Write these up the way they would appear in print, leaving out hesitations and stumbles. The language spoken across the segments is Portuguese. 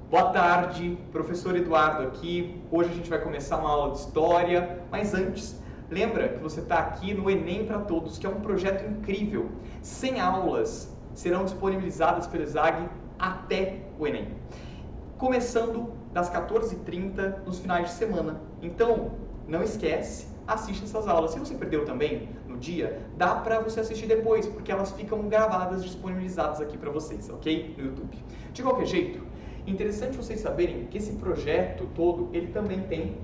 Boa tarde, professor Eduardo aqui. Hoje a gente vai começar uma aula de história, mas antes, lembra que você está aqui no Enem para Todos, que é um projeto incrível. 100 aulas serão disponibilizadas pelo ESAG até o Enem, começando das 14h30 nos finais de semana. Então, não esquece, assiste essas aulas. Se você perdeu também no dia, dá para você assistir depois, porque elas ficam gravadas, disponibilizadas aqui para vocês, ok? No YouTube. De qualquer jeito, interessante vocês saberem que esse projeto todo, ele também tem,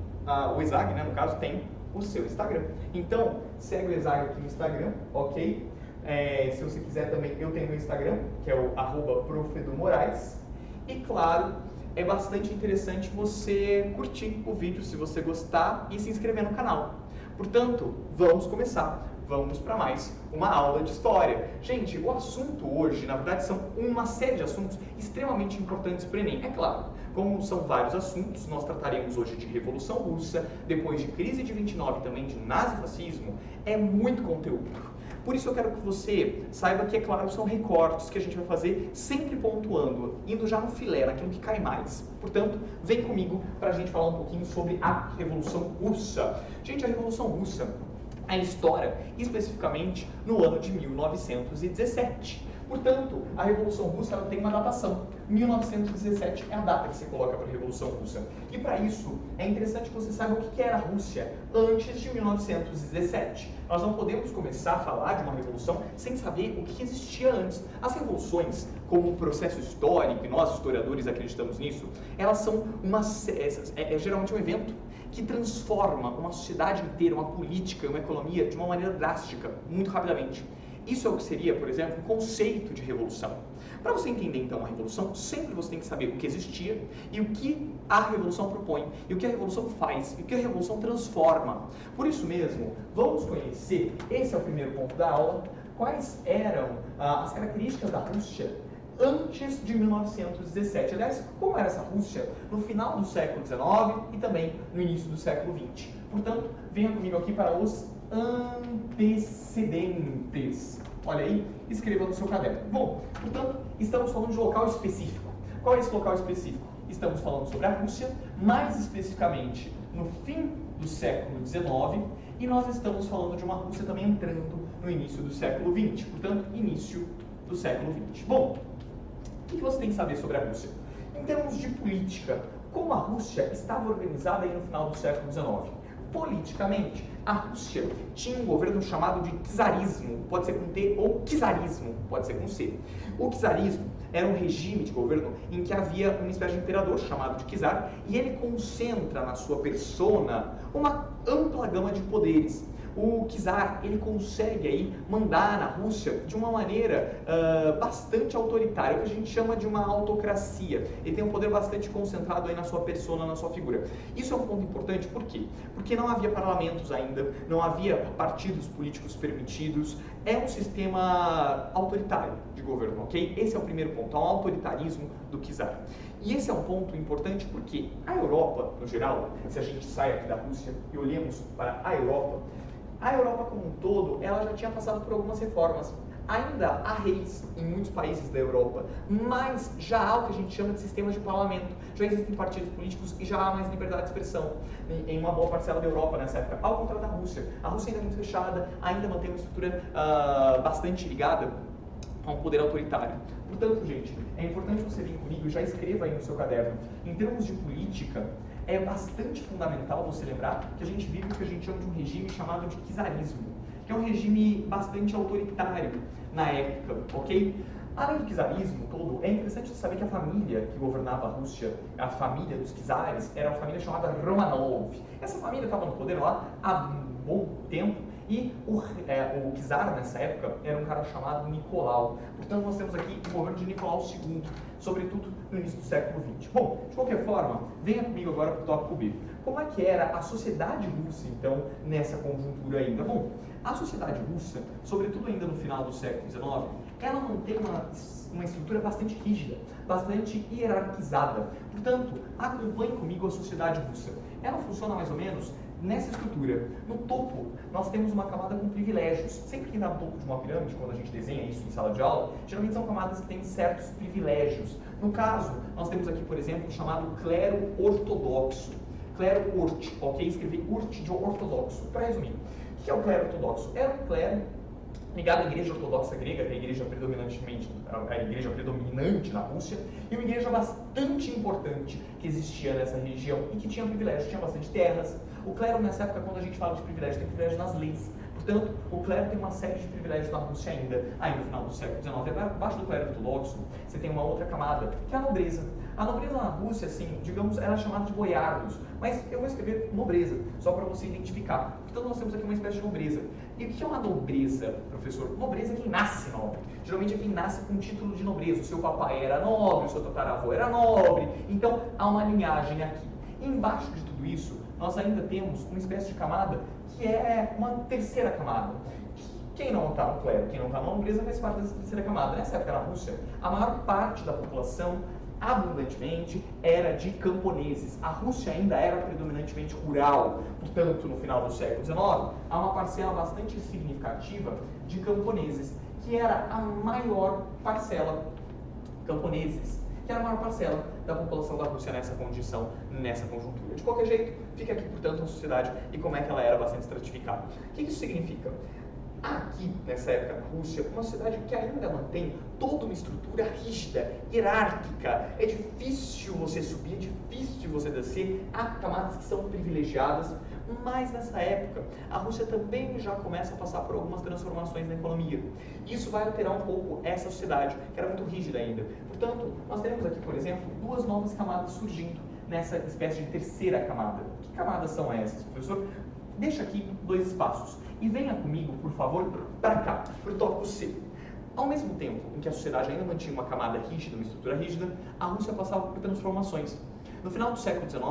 o ESAG, né, no caso, tem o seu Instagram. Então, segue o ESAG aqui no Instagram, ok? Se você quiser também, eu tenho o Instagram, que é o @profedomoraes. E claro, é bastante interessante você curtir o vídeo se você gostar e se inscrever no canal. Portanto, vamos começar. Vamos para mais uma aula de história. Gente, o assunto hoje, na verdade, são uma série de assuntos extremamente importantes para o Enem. É claro, como são vários assuntos, nós trataremos hoje de Revolução Russa, depois de crise de 29 também de nazifascismo. É muito conteúdo. Por isso eu quero que você saiba que, é claro, são recortes que a gente vai fazer sempre pontuando, indo já no filé, naquilo que cai mais. Portanto, vem comigo para a gente falar um pouquinho sobre a Revolução Russa. Gente, a Revolução Russa, ela estoura especificamente no ano de 1917. Portanto, a Revolução Russa ela tem uma datação. 1917 é a data que você coloca para a Revolução Russa. E para isso, é interessante que você saiba o que era a Rússia antes de 1917. Nós não podemos começar a falar de uma revolução sem saber o que existia antes. As revoluções, como um processo histórico, e nós historiadores acreditamos nisso, elas são geralmente um evento que transforma uma sociedade inteira, uma política, uma economia de uma maneira drástica, muito rapidamente. Isso é o que seria, por exemplo, o conceito de revolução. Para você entender, então, uma revolução, sempre você tem que saber o que existia e o que a revolução propõe, e o que a revolução faz, e o que a revolução transforma. Por isso mesmo, vamos conhecer, esse é o primeiro ponto da aula, quais eram as características da Rússia antes de 1917. Aliás, como era essa Rússia no final do século XIX e também no início do século XX. Portanto, venha comigo aqui para os antecedentes. Olha aí, escreva no seu caderno. Bom, portanto, estamos falando de local específico. Qual é esse local específico? Estamos falando sobre a Rússia, mais especificamente no fim do século XIX, e nós estamos falando de uma Rússia também entrando no início do século XX, portanto, início do século XX. Bom, o que você tem que saber sobre a Rússia? Em termos de política, como a Rússia estava organizada aí no final do século XIX? Politicamente, a Rússia tinha um governo chamado de czarismo, pode ser com T, ou czarismo, pode ser com C. O czarismo era um regime de governo em que havia uma espécie de imperador chamado de czar, e ele concentra na sua persona uma ampla gama de poderes. O czar, ele consegue aí mandar na Rússia de uma maneira bastante autoritária, o que a gente chama de uma autocracia. Ele tem um poder bastante concentrado aí na sua persona, na sua figura. Isso é um ponto importante, por quê? Porque não havia parlamentos ainda, não havia partidos políticos permitidos, é um sistema autoritário de governo, ok? Esse é o primeiro ponto, é um autoritarismo do czar. E esse é um ponto importante porque a Europa, no geral, se a gente sai aqui da Rússia e olhamos para a Europa como um todo, ela já tinha passado por algumas reformas. Ainda há reis em muitos países da Europa, mas já há o que a gente chama de sistemas de parlamento. Já existem partidos políticos e já há mais liberdade de expressão em uma boa parcela da Europa nessa época. Ao contrário da Rússia. A Rússia ainda é muito fechada, ainda mantém uma estrutura bastante ligada a um poder autoritário. Portanto, gente, é importante você vir comigo e já escreva aí no seu caderno. Em termos de política, é bastante fundamental você lembrar que a gente vive o que a gente chama de um regime chamado de czarismo, que é um regime bastante autoritário na época, ok? Além do czarismo todo, é interessante saber que a família que governava a Rússia, a família dos czares, era uma família chamada Romanov. Essa família estava no poder lá há um bom tempo, e o czar nessa época era um cara chamado Nicolau. Portanto, nós temos aqui o governo de Nicolau II, sobretudo no início do século XX. Bom, de qualquer forma, venha comigo agora para o tópico B. Como é que era a sociedade russa, então, nessa conjuntura ainda? Bom, a sociedade russa, sobretudo ainda no final do século XIX, ela mantém uma estrutura bastante rígida, bastante hierarquizada. Portanto, acompanhe comigo a sociedade russa. Ela funciona mais ou menos nessa estrutura. No topo, nós temos uma camada com privilégios. Sempre que está no topo de uma pirâmide, quando a gente desenha isso em sala de aula, geralmente são camadas que têm certos privilégios. No caso, nós temos aqui, por exemplo, o chamado clero ortodoxo. Clero ort, ok? Escrevi urt de ortodoxo. Para resumir, o que é o clero ortodoxo? Era um clero ligado à igreja ortodoxa grega, que é a igreja predominante na Rússia, e uma igreja bastante importante que existia nessa região e que tinha privilégios, tinha bastante terras. O clero, nessa época, quando a gente fala de privilégio, tem privilégio nas leis. Portanto, o clero tem uma série de privilégios na Rússia ainda. Aí, no final do século XIX, abaixo do clero ortodoxo, você tem uma outra camada, que é a nobreza. A nobreza na Rússia, assim, digamos, era chamada de boiardos, mas eu vou escrever nobreza, só para você identificar. Portanto, nós temos aqui uma espécie de nobreza. E o que é uma nobreza, professor? Nobreza é quem nasce nobre. Geralmente é quem nasce com o título de nobreza. O seu papai era nobre, o seu tataravô era nobre. Então, há uma linhagem aqui. E embaixo de tudo isso, nós ainda temos uma espécie de camada que é uma terceira camada. Quem não está no clero, quem não está na nobreza, faz parte dessa terceira camada. Nessa época, na Rússia, a maior parte da população abundantemente era de camponeses. A Rússia ainda era predominantemente rural, portanto, no final do século XIX, há uma parcela bastante significativa de camponeses, que era a maior parcela, camponeses, que era a maior parcela da população da Rússia nessa condição, nessa conjuntura. De qualquer jeito, fica aqui, portanto, a sociedade e como é que ela era bastante estratificada. O que isso significa? Aqui, nessa época na Rússia, uma sociedade que ainda mantém toda uma estrutura rígida, hierárquica. É difícil você subir, é difícil você descer. Há camadas que são privilegiadas, mas nessa época, a Rússia também já começa a passar por algumas transformações na economia. Isso vai alterar um pouco essa sociedade, que era muito rígida ainda. Portanto, nós teremos aqui, por exemplo, duas novas camadas surgindo nessa espécie de terceira camada. Que camadas são essas, professor? Deixa aqui dois espaços. E venha comigo, por favor, para cá, para o tópico C. Ao mesmo tempo em que a sociedade ainda mantinha uma camada rígida, uma estrutura rígida, a Rússia passava por transformações. No final do século XIX,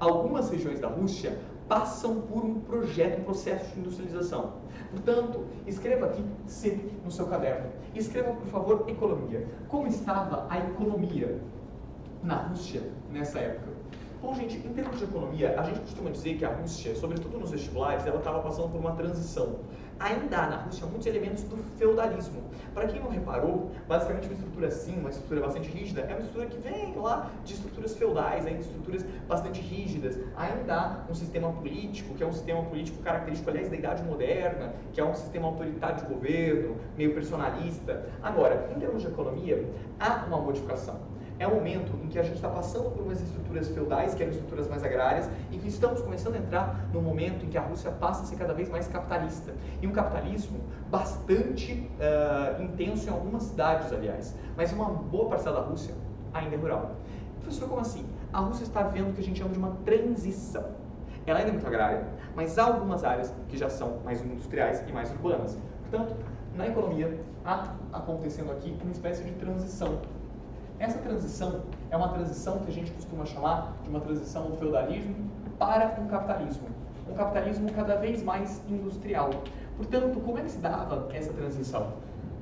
algumas regiões da Rússia passam por um processo de industrialização. Portanto, escreva aqui C no seu caderno. Escreva, por favor, economia. Como estava a economia na Rússia nessa época? Bom, gente, em termos de economia, a gente costuma dizer que a Rússia, sobretudo nos vestibulares, ela estava passando por uma transição. Ainda há na Rússia muitos elementos do feudalismo. Para quem não reparou, basicamente uma estrutura assim, uma estrutura bastante rígida, é uma estrutura que vem lá de estruturas feudais, ainda estruturas bastante rígidas. Ainda há um sistema político, que é um sistema político característico, aliás, da Idade Moderna, que é um sistema autoritário de governo, meio personalista. Agora, em termos de economia, há uma modificação. É o momento em que a gente está passando por umas estruturas feudais, que eram estruturas mais agrárias, e que estamos começando a entrar no momento em que a Rússia passa a ser cada vez mais capitalista. E um capitalismo bastante intenso em algumas cidades, aliás. Mas uma boa parcela da Rússia ainda é rural. Professor, como assim? A Rússia está vendo o que a gente chama de uma transição. Ela ainda é muito agrária, mas há algumas áreas que já são mais industriais e mais urbanas. Portanto, na economia, há acontecendo aqui uma espécie de transição. Essa transição é uma transição que a gente costuma chamar de uma transição do feudalismo para um capitalismo cada vez mais industrial. Portanto, como é que se dava essa transição?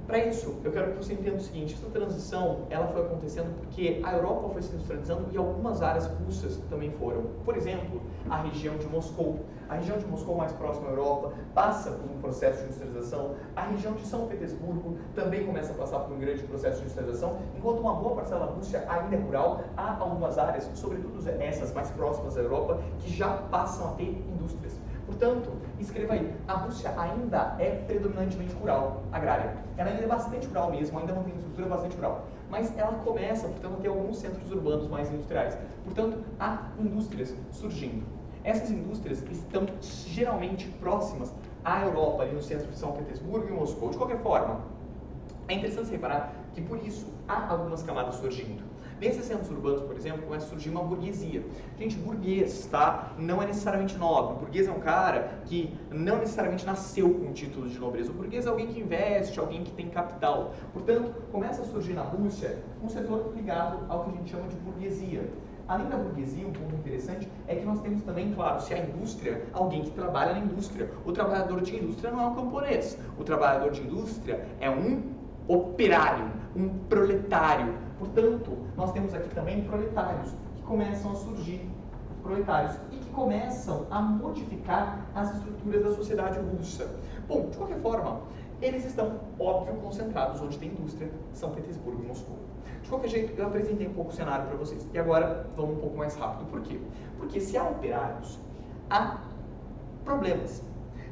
Para isso, eu quero que você entenda o seguinte: essa transição ela foi acontecendo porque a Europa foi se industrializando e algumas áreas russas também foram. Por exemplo, a região de Moscou. A região de Moscou, mais próxima à Europa, passa por um processo de industrialização. A região de São Petersburgo também começa a passar por um grande processo de industrialização. Enquanto uma boa parcela da Rússia ainda é rural, há algumas áreas, sobretudo essas mais próximas à Europa, que já passam a ter indústrias. Portanto, escreva aí, a Rússia ainda é predominantemente rural, agrária. Ela ainda é bastante rural mesmo, ainda mantém uma estrutura bastante rural. Mas ela começa, portanto, a ter alguns centros urbanos mais industriais. Portanto, há indústrias surgindo. Essas indústrias estão geralmente próximas à Europa, ali no centro de São Petersburgo e Moscou. De qualquer forma, é interessante reparar que, por isso, há algumas camadas surgindo. Nesses centros urbanos, por exemplo, começa a surgir uma burguesia. Gente, burguês, tá? Não é necessariamente nobre. O burguês é um cara que não necessariamente nasceu com o título de nobreza. O burguês é alguém que investe, alguém que tem capital. Portanto, começa a surgir na Rússia um setor ligado ao que a gente chama de burguesia. Além da burguesia, um ponto interessante é que nós temos também, claro, se a indústria, alguém que trabalha na indústria. O trabalhador de indústria não é um camponês. O trabalhador de indústria é um operário, um proletário. Portanto, nós temos aqui também proletários que começam a surgir. proletários e que começam a modificar as estruturas da sociedade russa. Bom, de qualquer forma, eles estão, óbvio, concentrados onde tem indústria, São Petersburgo e Moscou. De qualquer jeito, eu apresentei um pouco o cenário para vocês. E agora, vamos um pouco mais rápido. Por quê? Porque se há operários, há problemas.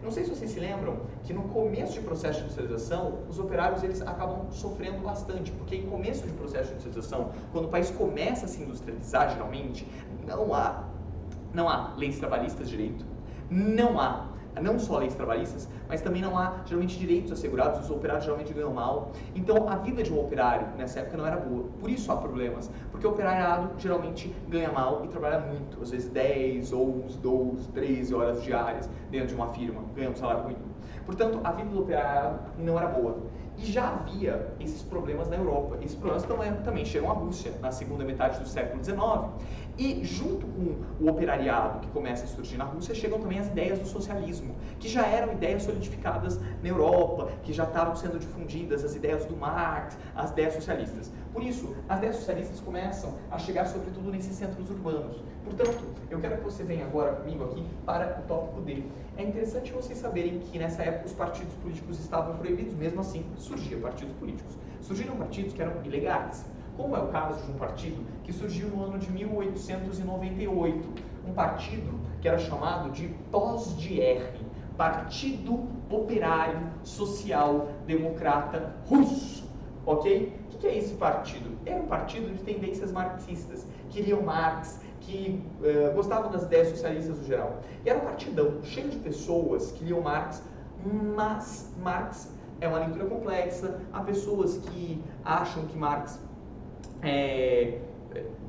Não sei se vocês se lembram que no começo de processo de industrialização, os operários eles acabam sofrendo bastante, porque em começo de processo de industrialização, quando o país começa a se industrializar, geralmente, não há leis trabalhistas direito, não só leis trabalhistas, mas também não há, geralmente, direitos assegurados, os operários geralmente ganham mal. Então, a vida de um operário, nessa época, não era boa. Por isso há problemas, porque o operariado, geralmente, ganha mal e trabalha muito, às vezes 10, 11, 12, 13 horas diárias dentro de uma firma, ganha um salário ruim. Portanto, a vida do operariado não era boa. E já havia esses problemas na Europa. Esses problemas também chegam à Rússia na segunda metade do século XIX. E junto com o operariado que começa a surgir na Rússia, chegam também as ideias do socialismo, que já eram ideias solidificadas na Europa, que já estavam sendo difundidas, as ideias do Marx, as ideias socialistas. Por isso, as ideias socialistas começam a chegar sobretudo nesses centros urbanos. Portanto, eu quero que você venha agora comigo aqui para o tópico D. É interessante vocês saberem que nessa época os partidos políticos estavam proibidos, mesmo assim surgiam partidos políticos. Surgiram partidos que eram ilegais, como é o caso de um partido que surgiu no ano de 1898, um partido que era chamado de POSDR, Partido Operário Social Democrata Russo, ok? O que é esse partido? Era um partido de tendências marxistas, queriam Marx, que gostavam das ideias socialistas no geral. E era um partidão cheio de pessoas que liam Marx, mas Marx é uma leitura complexa, há pessoas que acham que Marx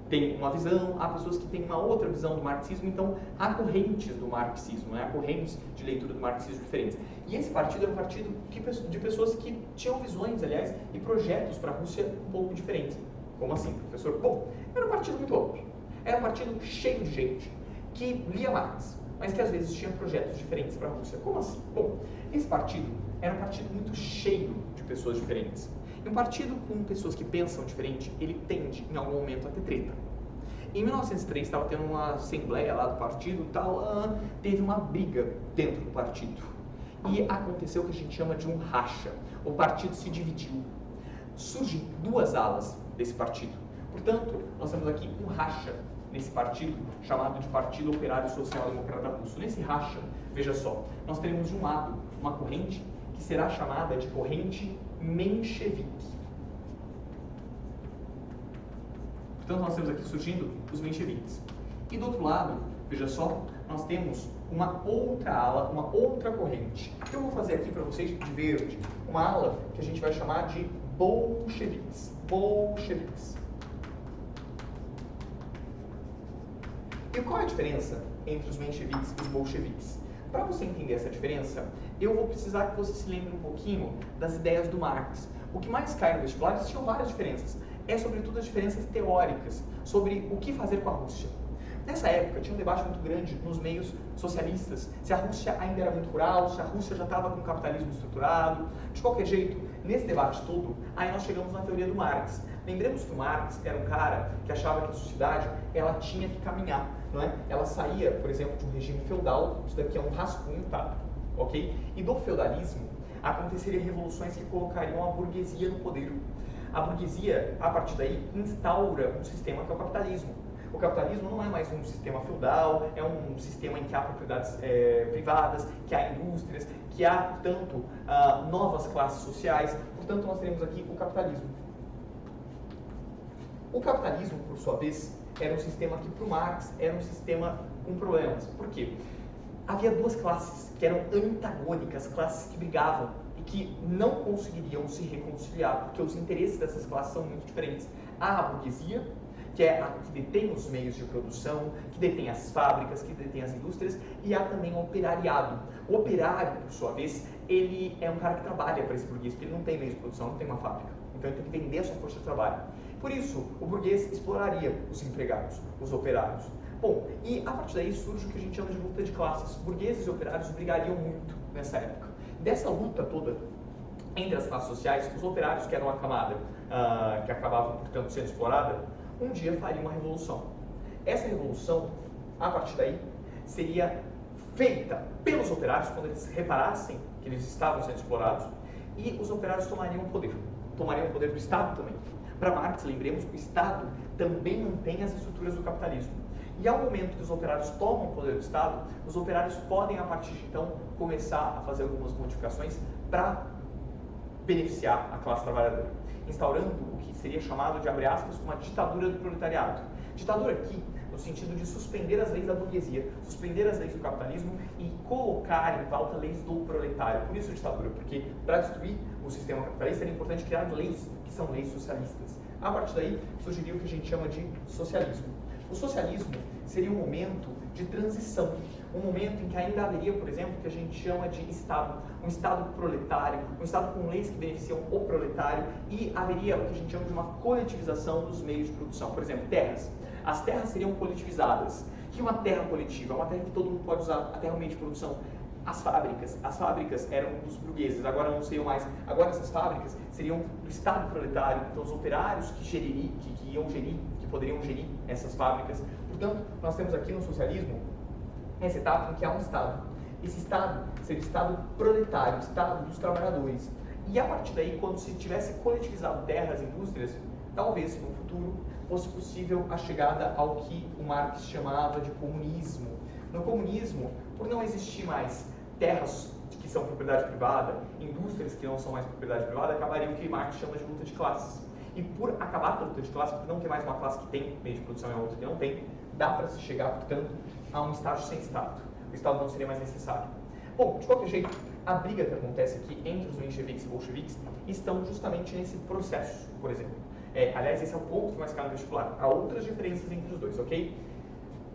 tem uma visão, há pessoas que têm uma outra visão do marxismo, então há correntes do marxismo, né? Há correntes de leitura do marxismo diferentes. E esse partido era um partido de pessoas que tinham visões, aliás, e projetos para a Rússia um pouco diferentes. Como assim, professor? Bom, era um partido muito amplo. Era um partido cheio de gente que lia Marx, mas que às vezes tinha projetos diferentes para a Rússia. Como assim? Bom, esse partido era um partido muito cheio de pessoas diferentes. E um partido com pessoas que pensam diferente, ele tende, em algum momento, a ter treta. Em 1903, estava tendo uma assembleia lá do partido e tal, teve uma briga dentro do partido. E aconteceu o que a gente chama de um racha. O partido se dividiu. Surgem duas alas desse partido. Portanto, nós temos aqui um racha nesse partido, chamado de Partido Operário Social Democrata Russo. Nesse racha, veja só, nós teremos de um lado uma corrente que será chamada de corrente menchevique. Portanto, nós temos aqui surgindo os mencheviques. E do outro lado, veja só, nós temos uma outra ala, uma outra corrente. O que eu vou fazer aqui para vocês de verde? Uma ala que a gente vai chamar de bolcheviques. Bolcheviques. E qual é a diferença entre os mencheviques e os bolcheviques? Para você entender essa diferença, eu vou precisar que você se lembre um pouquinho das ideias do Marx. O que mais cai no vestibular, existiam várias diferenças. É sobretudo as diferenças teóricas sobre o que fazer com a Rússia. Nessa época, tinha um debate muito grande nos meios socialistas, se a Rússia ainda era muito rural, se a Rússia já estava com o capitalismo estruturado. De qualquer jeito, nesse debate todo, aí nós chegamos na teoria do Marx. Lembremos que o Marx era um cara que achava que a sociedade ela tinha que caminhar, não é? Ela saía, por exemplo, de um regime feudal, isso daqui é um rascunho, tá? Ok? E do feudalismo aconteceriam revoluções que colocariam a burguesia no poder. A burguesia, a partir daí, instaura um sistema que é o capitalismo. O capitalismo não é mais um sistema feudal, é um sistema em que há propriedades privadas, que há indústrias, que há, portanto, novas classes sociais. Portanto, nós teremos aqui o capitalismo. O capitalismo, por sua vez, era um sistema que, para o Marx, era um sistema com problemas. Por quê? Havia duas classes que eram antagônicas, classes que brigavam e que não conseguiriam se reconciliar, porque os interesses dessas classes são muito diferentes. Há a burguesia, que é a que detém os meios de produção, que detém as fábricas, que detém as indústrias, e há também o operariado. O operário, por sua vez, ele é um cara que trabalha para esse burguês, porque ele não tem meios de produção, não tem uma fábrica. Então ele tem que vender a sua força de trabalho. Por isso, o burguês exploraria os empregados, os operários. Bom, e a partir daí surge o que a gente chama de luta de classes. Burgueses e operários brigariam muito nessa época. Dessa luta toda entre as classes sociais, os operários, que eram a camada que acabava, portanto, sendo explorada, um dia faria uma revolução. Essa revolução a partir daí, seria feita pelos operários quando eles reparassem que eles estavam sendo explorados, e os operários tomariam o poder do Estado também. Para Marx, lembremos que o Estado também mantém as estruturas do capitalismo. E ao momento que os operários tomam o poder do Estado, os operários podem, a partir de então, começar a fazer algumas modificações para beneficiar a classe trabalhadora, instaurando o que seria chamado de, abre aspas, uma ditadura do proletariado. Ditadura aqui, no sentido de suspender as leis da burguesia, suspender as leis do capitalismo e colocar em pauta leis do proletário. Por isso ditadura, porque para destruir o sistema capitalista era importante criar leis, que são leis socialistas. A partir daí, surgiria o que a gente chama de socialismo. O socialismo seria um momento de transição, um momento em que ainda haveria, por exemplo, o que a gente chama de Estado, um Estado proletário, um Estado com leis que beneficiam o proletário, e haveria o que a gente chama de uma coletivização dos meios de produção. Por exemplo, terras. As terras seriam coletivizadas. O que é uma terra coletiva? É uma terra que todo mundo pode usar, a terra é um meio de produção. As fábricas eram dos burgueses, agora não seriam mais. Agora essas fábricas seriam do Estado proletário, então os operários que poderiam gerir essas fábricas. Portanto, nós temos aqui no socialismo essa etapa em que há um Estado. Esse Estado seria o Estado proletário, o Estado dos trabalhadores. E a partir daí, quando se tivesse coletivizado terras e indústrias, talvez no futuro fosse possível a chegada ao que o Marx chamava de comunismo. No comunismo, por não existir mais terras que são propriedade privada, indústrias que não são mais propriedade privada, acabaria o que Marx chama de luta de classes. E por acabar com a luta de classes, por não ter mais uma classe que tem meio de produção e a outra que não tem, dá para se chegar, portanto, a um estágio sem Estado. O Estado não seria mais necessário. Bom, de qualquer jeito, a briga que acontece aqui entre os mencheviques e bolcheviques estão justamente nesse processo, por exemplo. Aliás, esse é o ponto que mais cai no vestibular. Há outras diferenças entre os dois, ok?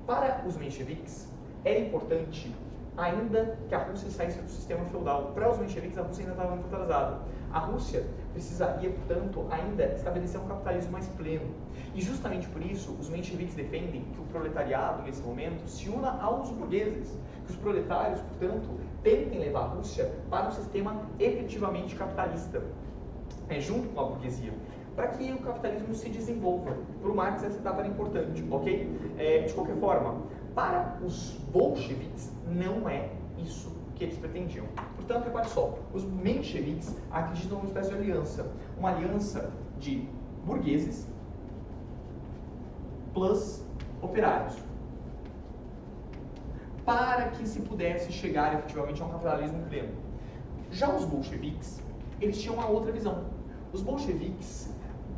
Para os mencheviques, era importante ainda que a Rússia saísse do sistema feudal. Para os mencheviques, a Rússia ainda estava muito atrasada. A Rússia precisaria, portanto, ainda estabelecer um capitalismo mais pleno. E justamente por isso, os mencheviques defendem que o proletariado, nesse momento, se una aos burgueses. Que os proletários, portanto, tentem levar a Rússia para um sistema efetivamente capitalista, junto com a burguesia, para que o capitalismo se desenvolva. Para o Marx, essa etapa era importante, ok? De qualquer forma, para os bolcheviques, não é isso que eles pretendiam. Portanto, repare só, os mencheviques acreditam numa espécie de aliança, uma aliança de burgueses plus operários, para que se pudesse chegar efetivamente a um capitalismo pleno. Já os bolcheviques, eles tinham uma outra visão. Os bolcheviques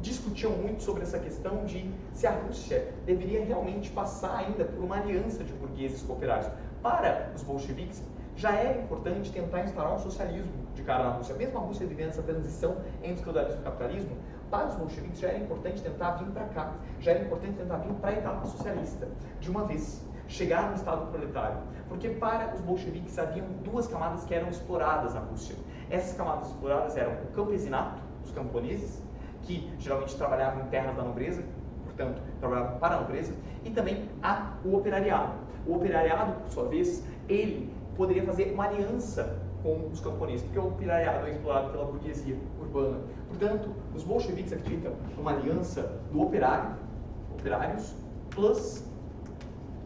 discutiam muito sobre essa questão de se a Rússia deveria realmente passar ainda por uma aliança de burgueses com operários. Para os bolcheviques, já era importante tentar instaurar um socialismo de cara na Rússia. Mesmo a Rússia vivendo essa transição entre o feudalismo e o capitalismo, para os bolcheviques já era importante tentar vir para cá, já era importante tentar vir para a etapa socialista, de uma vez, chegar no Estado proletário. Porque para os bolcheviques haviam duas camadas que eram exploradas na Rússia. Essas camadas exploradas eram o campesinato, os camponeses, que geralmente trabalhavam em terras da nobreza, portanto, trabalhavam para a nobreza, e também o operariado. O operariado, por sua vez, ele poderia fazer uma aliança com os camponeses, porque o operariado é explorado pela burguesia urbana. Portanto, os bolcheviques acreditam numa aliança do operários, plus,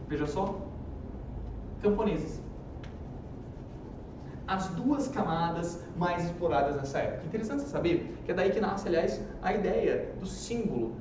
veja só, camponeses. As duas camadas mais exploradas nessa época. Interessante você saber que é daí que nasce, aliás, a ideia do símbolo,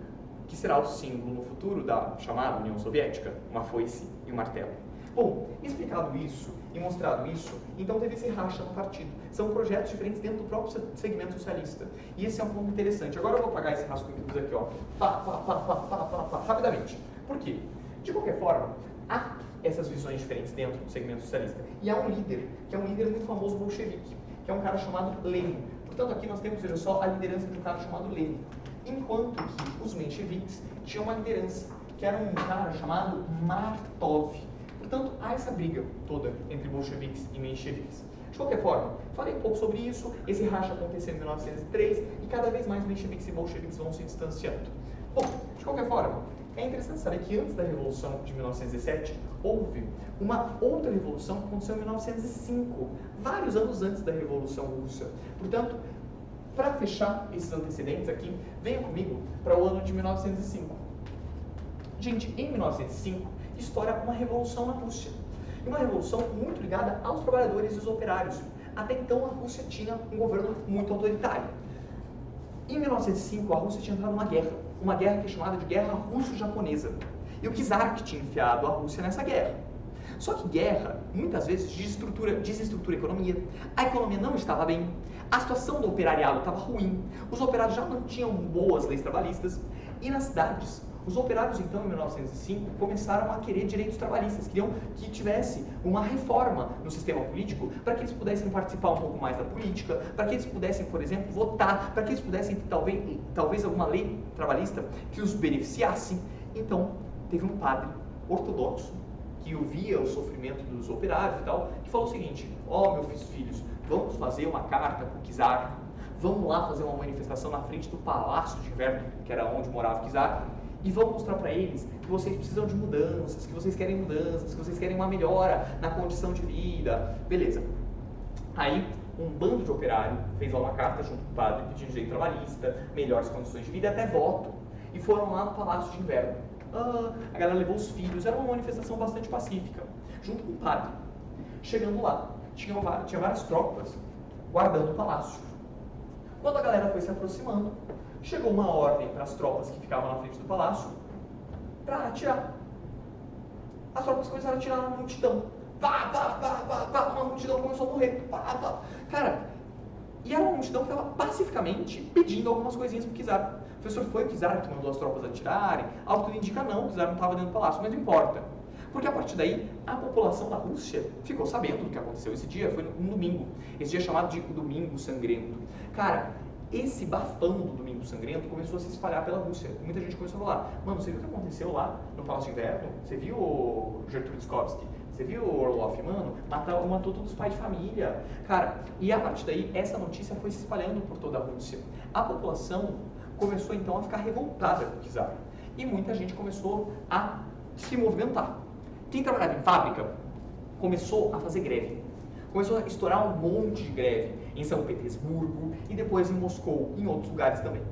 que será o símbolo no futuro da chamada União Soviética, uma foice e um martelo. Bom, explicado isso e mostrado isso, então teve esse racha no partido. São projetos diferentes dentro do próprio segmento socialista. E esse é um ponto interessante. Agora eu vou apagar esse rascunho que eu fiz aqui, ó, rapidamente. Por quê? De qualquer forma, há essas visões diferentes dentro do segmento socialista. E há um líder, que é um líder muito famoso bolchevique, que é um cara chamado Lenin. Portanto, aqui nós temos, veja só, a liderança de um cara chamado Lenin. Enquanto que os mencheviques tinham uma liderança, que era um cara chamado Martov. Portanto, há essa briga toda entre bolcheviques e mencheviques. De qualquer forma, falei um pouco sobre isso, esse racha aconteceu em 1903 e cada vez mais mencheviques e bolcheviques vão se distanciando. Bom, de qualquer forma, é interessante saber que antes da Revolução de 1917, houve uma outra revolução que aconteceu em 1905, vários anos antes da Revolução Russa. Portanto, para fechar esses antecedentes aqui, venha comigo para o ano de 1905. Gente, em 1905, estoura uma revolução na Rússia. E uma revolução muito ligada aos trabalhadores e aos operários. Até então a Rússia tinha um governo muito autoritário. Em 1905 a Rússia tinha entrado numa guerra que é chamada de Guerra Russo-Japonesa. E o czar que tinha enfiado a Rússia nessa guerra. Só que guerra, muitas vezes, desestrutura a economia não estava bem, a situação do operariado estava ruim, os operários já não tinham boas leis trabalhistas, e nas cidades, os operários, então, em 1905, começaram a querer direitos trabalhistas, queriam que tivesse uma reforma no sistema político para que eles pudessem participar um pouco mais da política, para que eles pudessem, por exemplo, votar, para que eles pudessem ter talvez alguma lei trabalhista que os beneficiasse. Então, teve um padre ortodoxo que ouvia o sofrimento dos operários e tal, que falou o seguinte: meus filhos, vamos fazer uma carta para o czar, vamos lá fazer uma manifestação na frente do Palácio de Inverno, que era onde morava o czar, e vamos mostrar para eles que vocês precisam de mudanças, que vocês querem uma melhora na condição de vida. Beleza. Aí, um bando de operário fez lá uma carta junto com o padre pedindo direito trabalhista, melhores condições de vida, até voto, e foram lá no Palácio de Inverno. A galera levou os filhos, era uma manifestação bastante pacífica, junto com o padre. Chegando lá, tinha várias tropas guardando o palácio. Quando a galera foi se aproximando, chegou uma ordem para as tropas que ficavam na frente do palácio para atirar. As tropas começaram a atirar na multidão. Uma multidão começou a morrer. Cara, e era uma multidão que estava pacificamente pedindo algumas coisinhas para o czar. O professor foi o czar que mandou as tropas atirarem, ao que tudo indica não, o czar não estava dentro do palácio, mas não importa. Porque a partir daí, a população da Rússia ficou sabendo do que aconteceu. Esse dia foi um domingo, esse dia é chamado de Domingo Sangrento. Cara, esse bafão do Domingo Sangrento começou a se espalhar pela Rússia. Muita gente começou a falar: mano, você viu o que aconteceu lá no Palácio de Inverno? Você viu o Gertrudiskovski? Você viu o Orlov? Mano, matou todos os pais de família. Cara, e a partir daí, essa notícia foi se espalhando por toda a Rússia. A população começou então a ficar revoltada com o czar. E muita gente começou a se movimentar. Quem trabalhava em fábrica começou a fazer greve. Começou a estourar um monte de greve em São Petersburgo e depois em Moscou, em outros lugares também.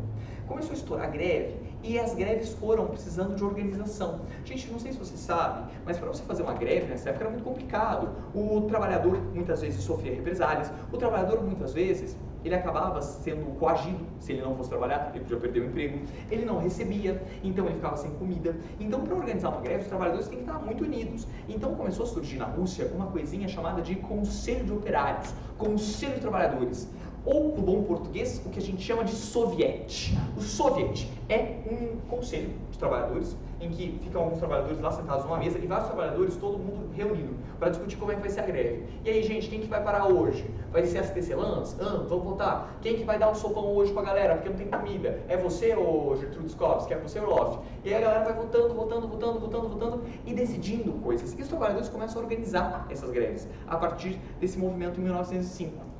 Começou a estourar greve e as greves foram precisando de organização. Gente, não sei se você sabe, mas para você fazer uma greve nessa época era muito complicado. O trabalhador muitas vezes sofria represálias, o trabalhador muitas vezes ele acabava sendo coagido, se ele não fosse trabalhar, ele podia perder o emprego, ele não recebia, então ele ficava sem comida. Então, para organizar uma greve, os trabalhadores têm que estar muito unidos. Então, começou a surgir na Rússia uma coisinha chamada de Conselho de Operários, Conselho de Trabalhadores, ou, no bom português, o que a gente chama de Soviet. O Soviet é um conselho de trabalhadores, em que ficam alguns trabalhadores lá sentados numa mesa e vários trabalhadores, todo mundo reunido, para discutir como é que vai ser a greve. E aí, gente, quem que vai parar hoje? Vai ser a STC Lans? Vamos votar. Quem que vai dar um sopão hoje pra galera, porque não tem comida? É você, ô Gertrudiskovski? É você, Orlov? E aí a galera vai votando e decidindo coisas. E os trabalhadores começam a organizar essas greves a partir desse movimento em 1905.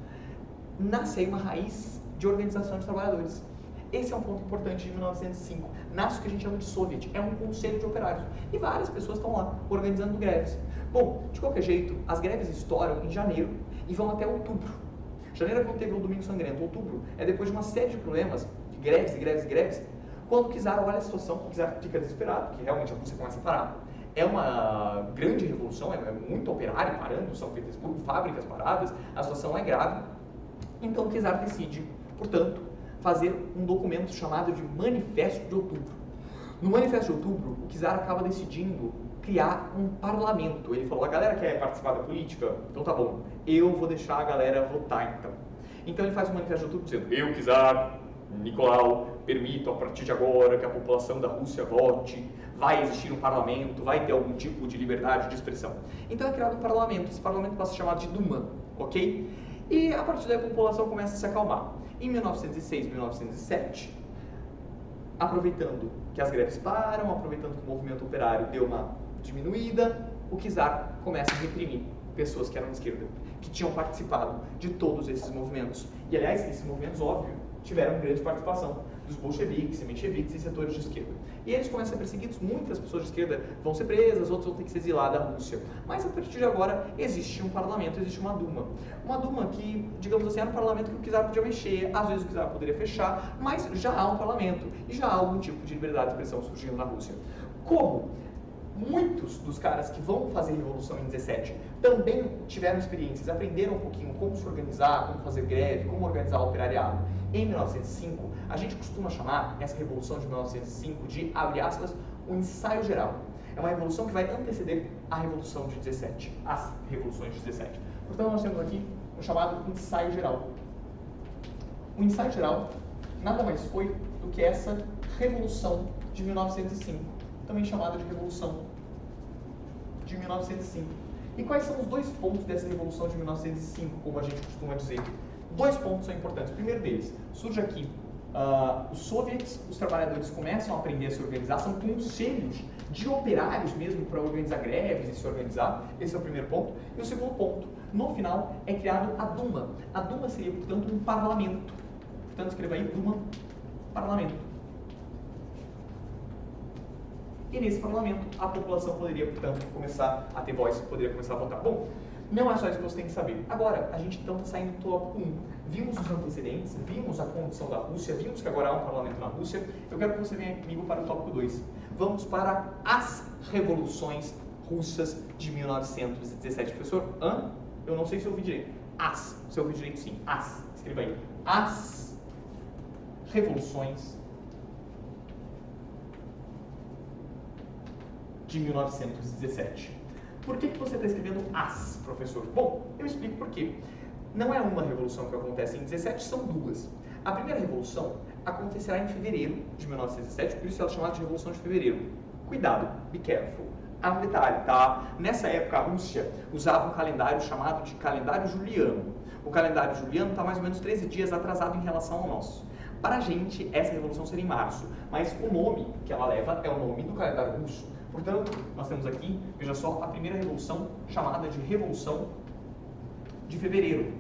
Nasce aí uma raiz de organização de trabalhadores. Esse é um ponto importante de 1905. Nasce o que a gente chama de Soviet, é um conselho de operários. E várias pessoas estão lá, organizando greves. Bom, de qualquer jeito, as greves estouram em janeiro e vão até outubro. Janeiro é quando teve o Domingo Sangrento. Outubro é depois de uma série de problemas, de greves, quando o czar olha a situação, o czar fica desesperado, porque realmente a Rússia começa a parar. É uma grande revolução, é muito operário parando, São Petersburgo, fábricas paradas, a situação é grave. Então o czar decide, portanto, fazer um documento chamado de Manifesto de Outubro. No Manifesto de Outubro, o czar acaba decidindo criar um parlamento. Ele falou: a galera quer participar da política? Então tá bom, eu vou deixar a galera votar então. Então ele faz um Manifesto de Outubro dizendo: eu, czar Nicolau, permito a partir de agora que a população da Rússia vote, vai existir um parlamento, vai ter algum tipo de liberdade de expressão. Então é criado um parlamento, esse parlamento passa a ser chamado de Duma, ok? E a partir daí a população começa a se acalmar. Em 1906, 1907, aproveitando que as greves param, aproveitando que o movimento operário deu uma diminuída, o czar começa a reprimir pessoas que eram de esquerda, que tinham participado de todos esses movimentos. E, aliás, esses movimentos, óbvio, tiveram grande participação dos bolcheviques e mencheviques e setores de esquerda. E eles começam a ser perseguidos, muitas pessoas de esquerda vão ser presas, outros vão ter que se exilar da Rússia. Mas a partir de agora existe um parlamento, existe uma Duma. Uma Duma que, digamos assim, era um parlamento que o czar podia mexer, às vezes o czar poderia fechar, mas já há um parlamento e já há algum tipo de liberdade de expressão surgindo na Rússia. Como muitos dos caras que vão fazer revolução em 17 também tiveram experiências, aprenderam um pouquinho como se organizar, como fazer greve, como organizar o operariado. Em 1905, a gente costuma chamar essa revolução de 1905 de, abre aspas, um ensaio geral. É uma revolução que vai anteceder a revolução de 17, as revoluções de 17. Portanto, nós temos aqui um chamado ensaio geral. O ensaio geral nada mais foi do que essa revolução de 1905, também chamada de Revolução de 1905. E quais são os dois pontos dessa Revolução de 1905, como a gente costuma dizer? Dois pontos são importantes. O primeiro deles, surge aqui os soviets, os trabalhadores começam a aprender a se organizar, são conselhos de operários mesmo para organizar greves e se organizar. Esse é o primeiro ponto. E o segundo ponto, no final, é criado a Duma. A Duma seria, portanto, um parlamento. Portanto, escreva aí Duma, parlamento. E nesse parlamento, a população poderia, portanto, começar a ter voz, poderia começar a votar. Bom, não é só isso que você tem que saber. Agora, a gente então está saindo do tópico 1. Vimos os antecedentes, vimos a condição da Rússia, vimos que agora há um parlamento na Rússia. Eu quero que você venha comigo para o tópico 2. Vamos para as revoluções russas de 1917. Professor, eu não sei se eu ouvi direito. Se eu ouvi direito, sim. Escreva aí. As revoluções de 1917. Por que você está escrevendo as, professor? Bom, eu explico por quê. Não é uma revolução que acontece em 17, são duas. A primeira revolução acontecerá em fevereiro de 1917, por isso ela é chamada de Revolução de Fevereiro. Cuidado, be careful. Há um detalhe, tá? Nessa época a Rússia usava um calendário chamado de calendário juliano. O calendário juliano está mais ou menos 13 dias atrasado em relação ao nosso. Para a gente, essa revolução seria em março, mas o nome que ela leva é o nome do calendário russo. Portanto, nós temos aqui, veja só, a primeira revolução chamada de Revolução de Fevereiro.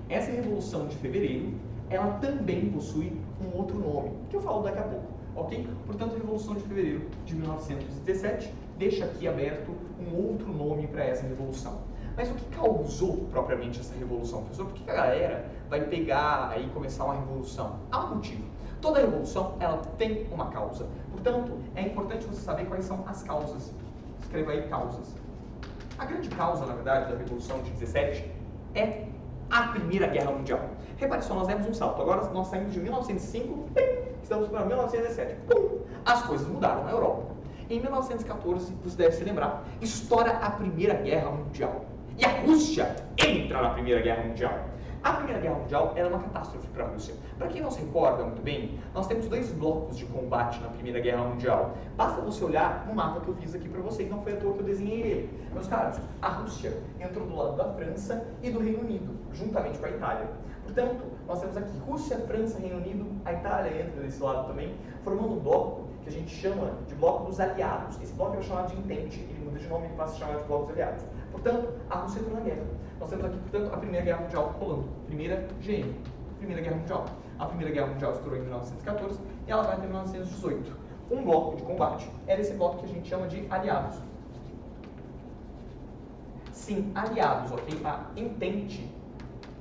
Essa Revolução de Fevereiro, ela também possui um outro nome, que eu falo daqui a pouco, ok? Portanto, Revolução de Fevereiro de 1917 deixa aqui aberto um outro nome para essa revolução. Mas o que causou propriamente essa revolução, professor? Por que a galera vai pegar e começar uma revolução? Há um motivo. Toda revolução, ela tem uma causa. Portanto, é importante você saber quais são as causas. Escreva aí causas. A grande causa, na verdade, da Revolução de 17 é a Primeira Guerra Mundial. Repare só, nós demos um salto. Agora nós saímos de 1905, estamos para 1917. Pum! As coisas mudaram na Europa. Em 1914, você deve se lembrar, estoura a Primeira Guerra Mundial. E a Rússia entra na Primeira Guerra Mundial. A Primeira Guerra Mundial era uma catástrofe para a Rússia. Para quem não se recorda muito bem, nós temos dois blocos de combate na Primeira Guerra Mundial. Basta você olhar no mapa que eu fiz aqui para vocês, não foi à toa que eu desenhei ele. Meus caros, a Rússia entrou do lado da França e do Reino Unido, juntamente com a Itália. Portanto, nós temos aqui Rússia, França, Reino Unido, a Itália entra desse lado também, formando um bloco que a gente chama de bloco dos aliados. Esse bloco é chamado de Entente, ele muda de nome e passa a chamar de bloco dos aliados. Portanto, a Rússia entrou na guerra. Nós temos aqui, portanto, a Primeira Guerra Mundial rolando. Primeira GM. Primeira Guerra Mundial. A Primeira Guerra Mundial estourou em 1914 e ela vai até 1918. Um bloco de combate era esse bloco que a gente chama de aliados. Sim, aliados, ok? A Entente,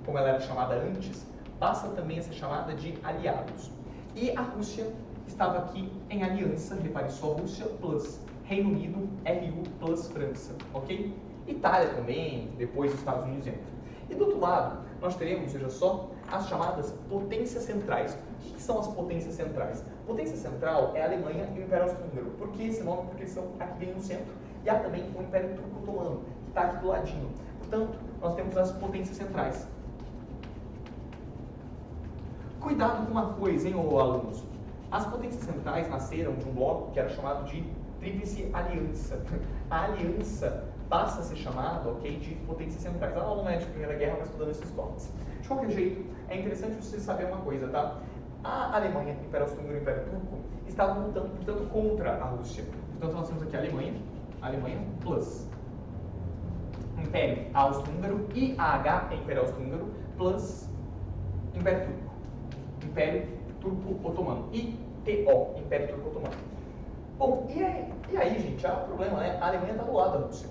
como ela era chamada antes, passa também a ser chamada de aliados. E a Rússia estava aqui em aliança, repare só, Rússia plus Reino Unido, RU plus França, ok? Itália também, depois os Estados Unidos entram. E do outro lado, nós teremos, veja só, as chamadas potências centrais. O que são as potências centrais? Potência central é a Alemanha e o Império Austro-Húngaro. Por que esse nome? Porque eles são aqui bem no centro. E há também o Império Turco-Otomano, que está aqui do ladinho. Portanto, nós temos as potências centrais. Cuidado com uma coisa, hein, alunos? As potências centrais nasceram de um bloco que era chamado de Tríplice Aliança. A aliança passa a ser chamada, ok, de potências centrais. Ela não é de Primeira Guerra, mas estou dando esses toques. De qualquer jeito, é interessante você saber uma coisa, tá? A Alemanha, Império Austro-Húngaro e Império Turco estavam lutando, portanto, contra a Rússia. Portanto, nós temos aqui a Alemanha plus Império Austro-Húngaro, IAH é Império Austro-Húngaro, plus Império Turco. Império Turco-Otomano. ITO, Império Turco-Otomano. Bom, e aí, gente, o problema é a Alemanha está do lado da Rússia.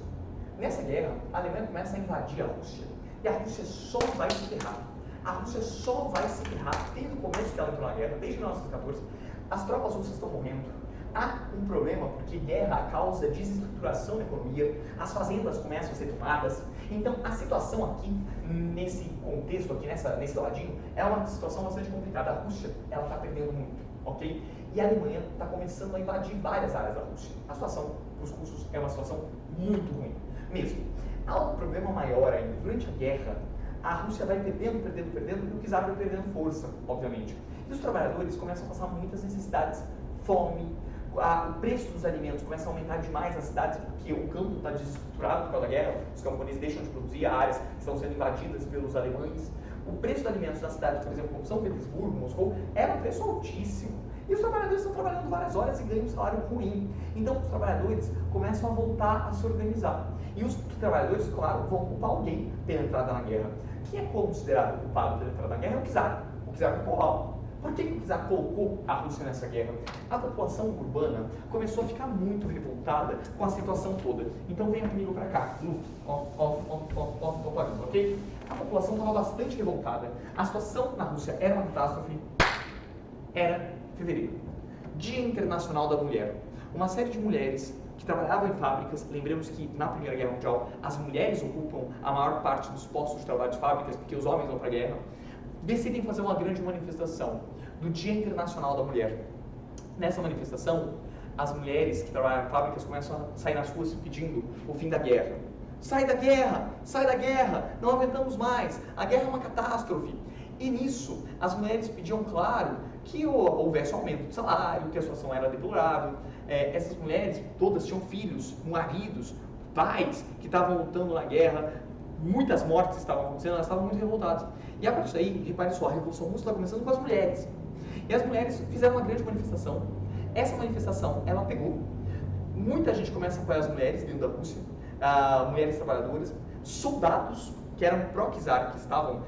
Nessa guerra, a Alemanha começa a invadir a Rússia. E a Rússia só vai se ferrar. A Rússia só vai se ferrar desde o começo que ela entrou na guerra, desde 1914. As tropas russas estão morrendo. há um problema porque guerra causa desestruturação na economia, as fazendas começam a ser tomadas. Então, a situação aqui, nesse contexto, aqui nesse ladinho, é uma situação bastante complicada. A Rússia, ela está perdendo muito, ok? E a Alemanha está começando a invadir várias áreas da Rússia. A situação para os russos é uma situação muito ruim, mesmo. Há um problema maior ainda. Durante a guerra, a Rússia vai perdendo, e o czar vai perdendo força, obviamente. E os trabalhadores começam a passar muitas necessidades, fome, o preço dos alimentos começa a aumentar demais nas cidades porque o campo está desestruturado por causa da guerra, os camponeses deixam de produzir, áreas estão sendo invadidas pelos alemães. O preço dos alimentos nas cidades, por exemplo, como São Petersburgo, Moscou, era um preço altíssimo. E os trabalhadores estão trabalhando várias horas e ganham um salário ruim. Então, os trabalhadores começam a voltar a se organizar. E os trabalhadores, claro, vão culpar alguém pela entrada na guerra. Quem é considerado culpado pela entrada na guerra é o czar. O czar é Nicolau. Por que o czar colocou a Rússia nessa guerra? A população urbana começou a ficar muito revoltada com a situação toda. Então venha comigo para cá. Ok? A população estava bastante revoltada. A situação na Rússia era uma catástrofe. Era fevereiro. Dia Internacional da Mulher. Uma série de mulheres que trabalhavam em fábricas, lembremos que na Primeira Guerra Mundial as mulheres ocupam a maior parte dos postos de trabalho de fábricas porque os homens vão para a guerra, decidem fazer uma grande manifestação do Dia Internacional da Mulher. Nessa manifestação, as mulheres que trabalham em fábricas começam a sair nas ruas pedindo o fim da guerra. Sai da guerra! Sai da guerra! Não aguentamos mais! A guerra é uma catástrofe! E nisso, as mulheres pediam, claro, que houvesse um aumento de salário, que a situação era deplorável. Essas mulheres todas tinham filhos, maridos, pais que estavam lutando na guerra, muitas mortes estavam acontecendo, elas estavam muito revoltadas. E a partir daí, repare só, a Revolução Russa está começando com as mulheres. E as mulheres fizeram uma grande manifestação. Essa manifestação, ela pegou. Muita gente começa a apoiar as mulheres dentro da Rússia, mulheres trabalhadoras, soldados que eram pró-czar, que estavam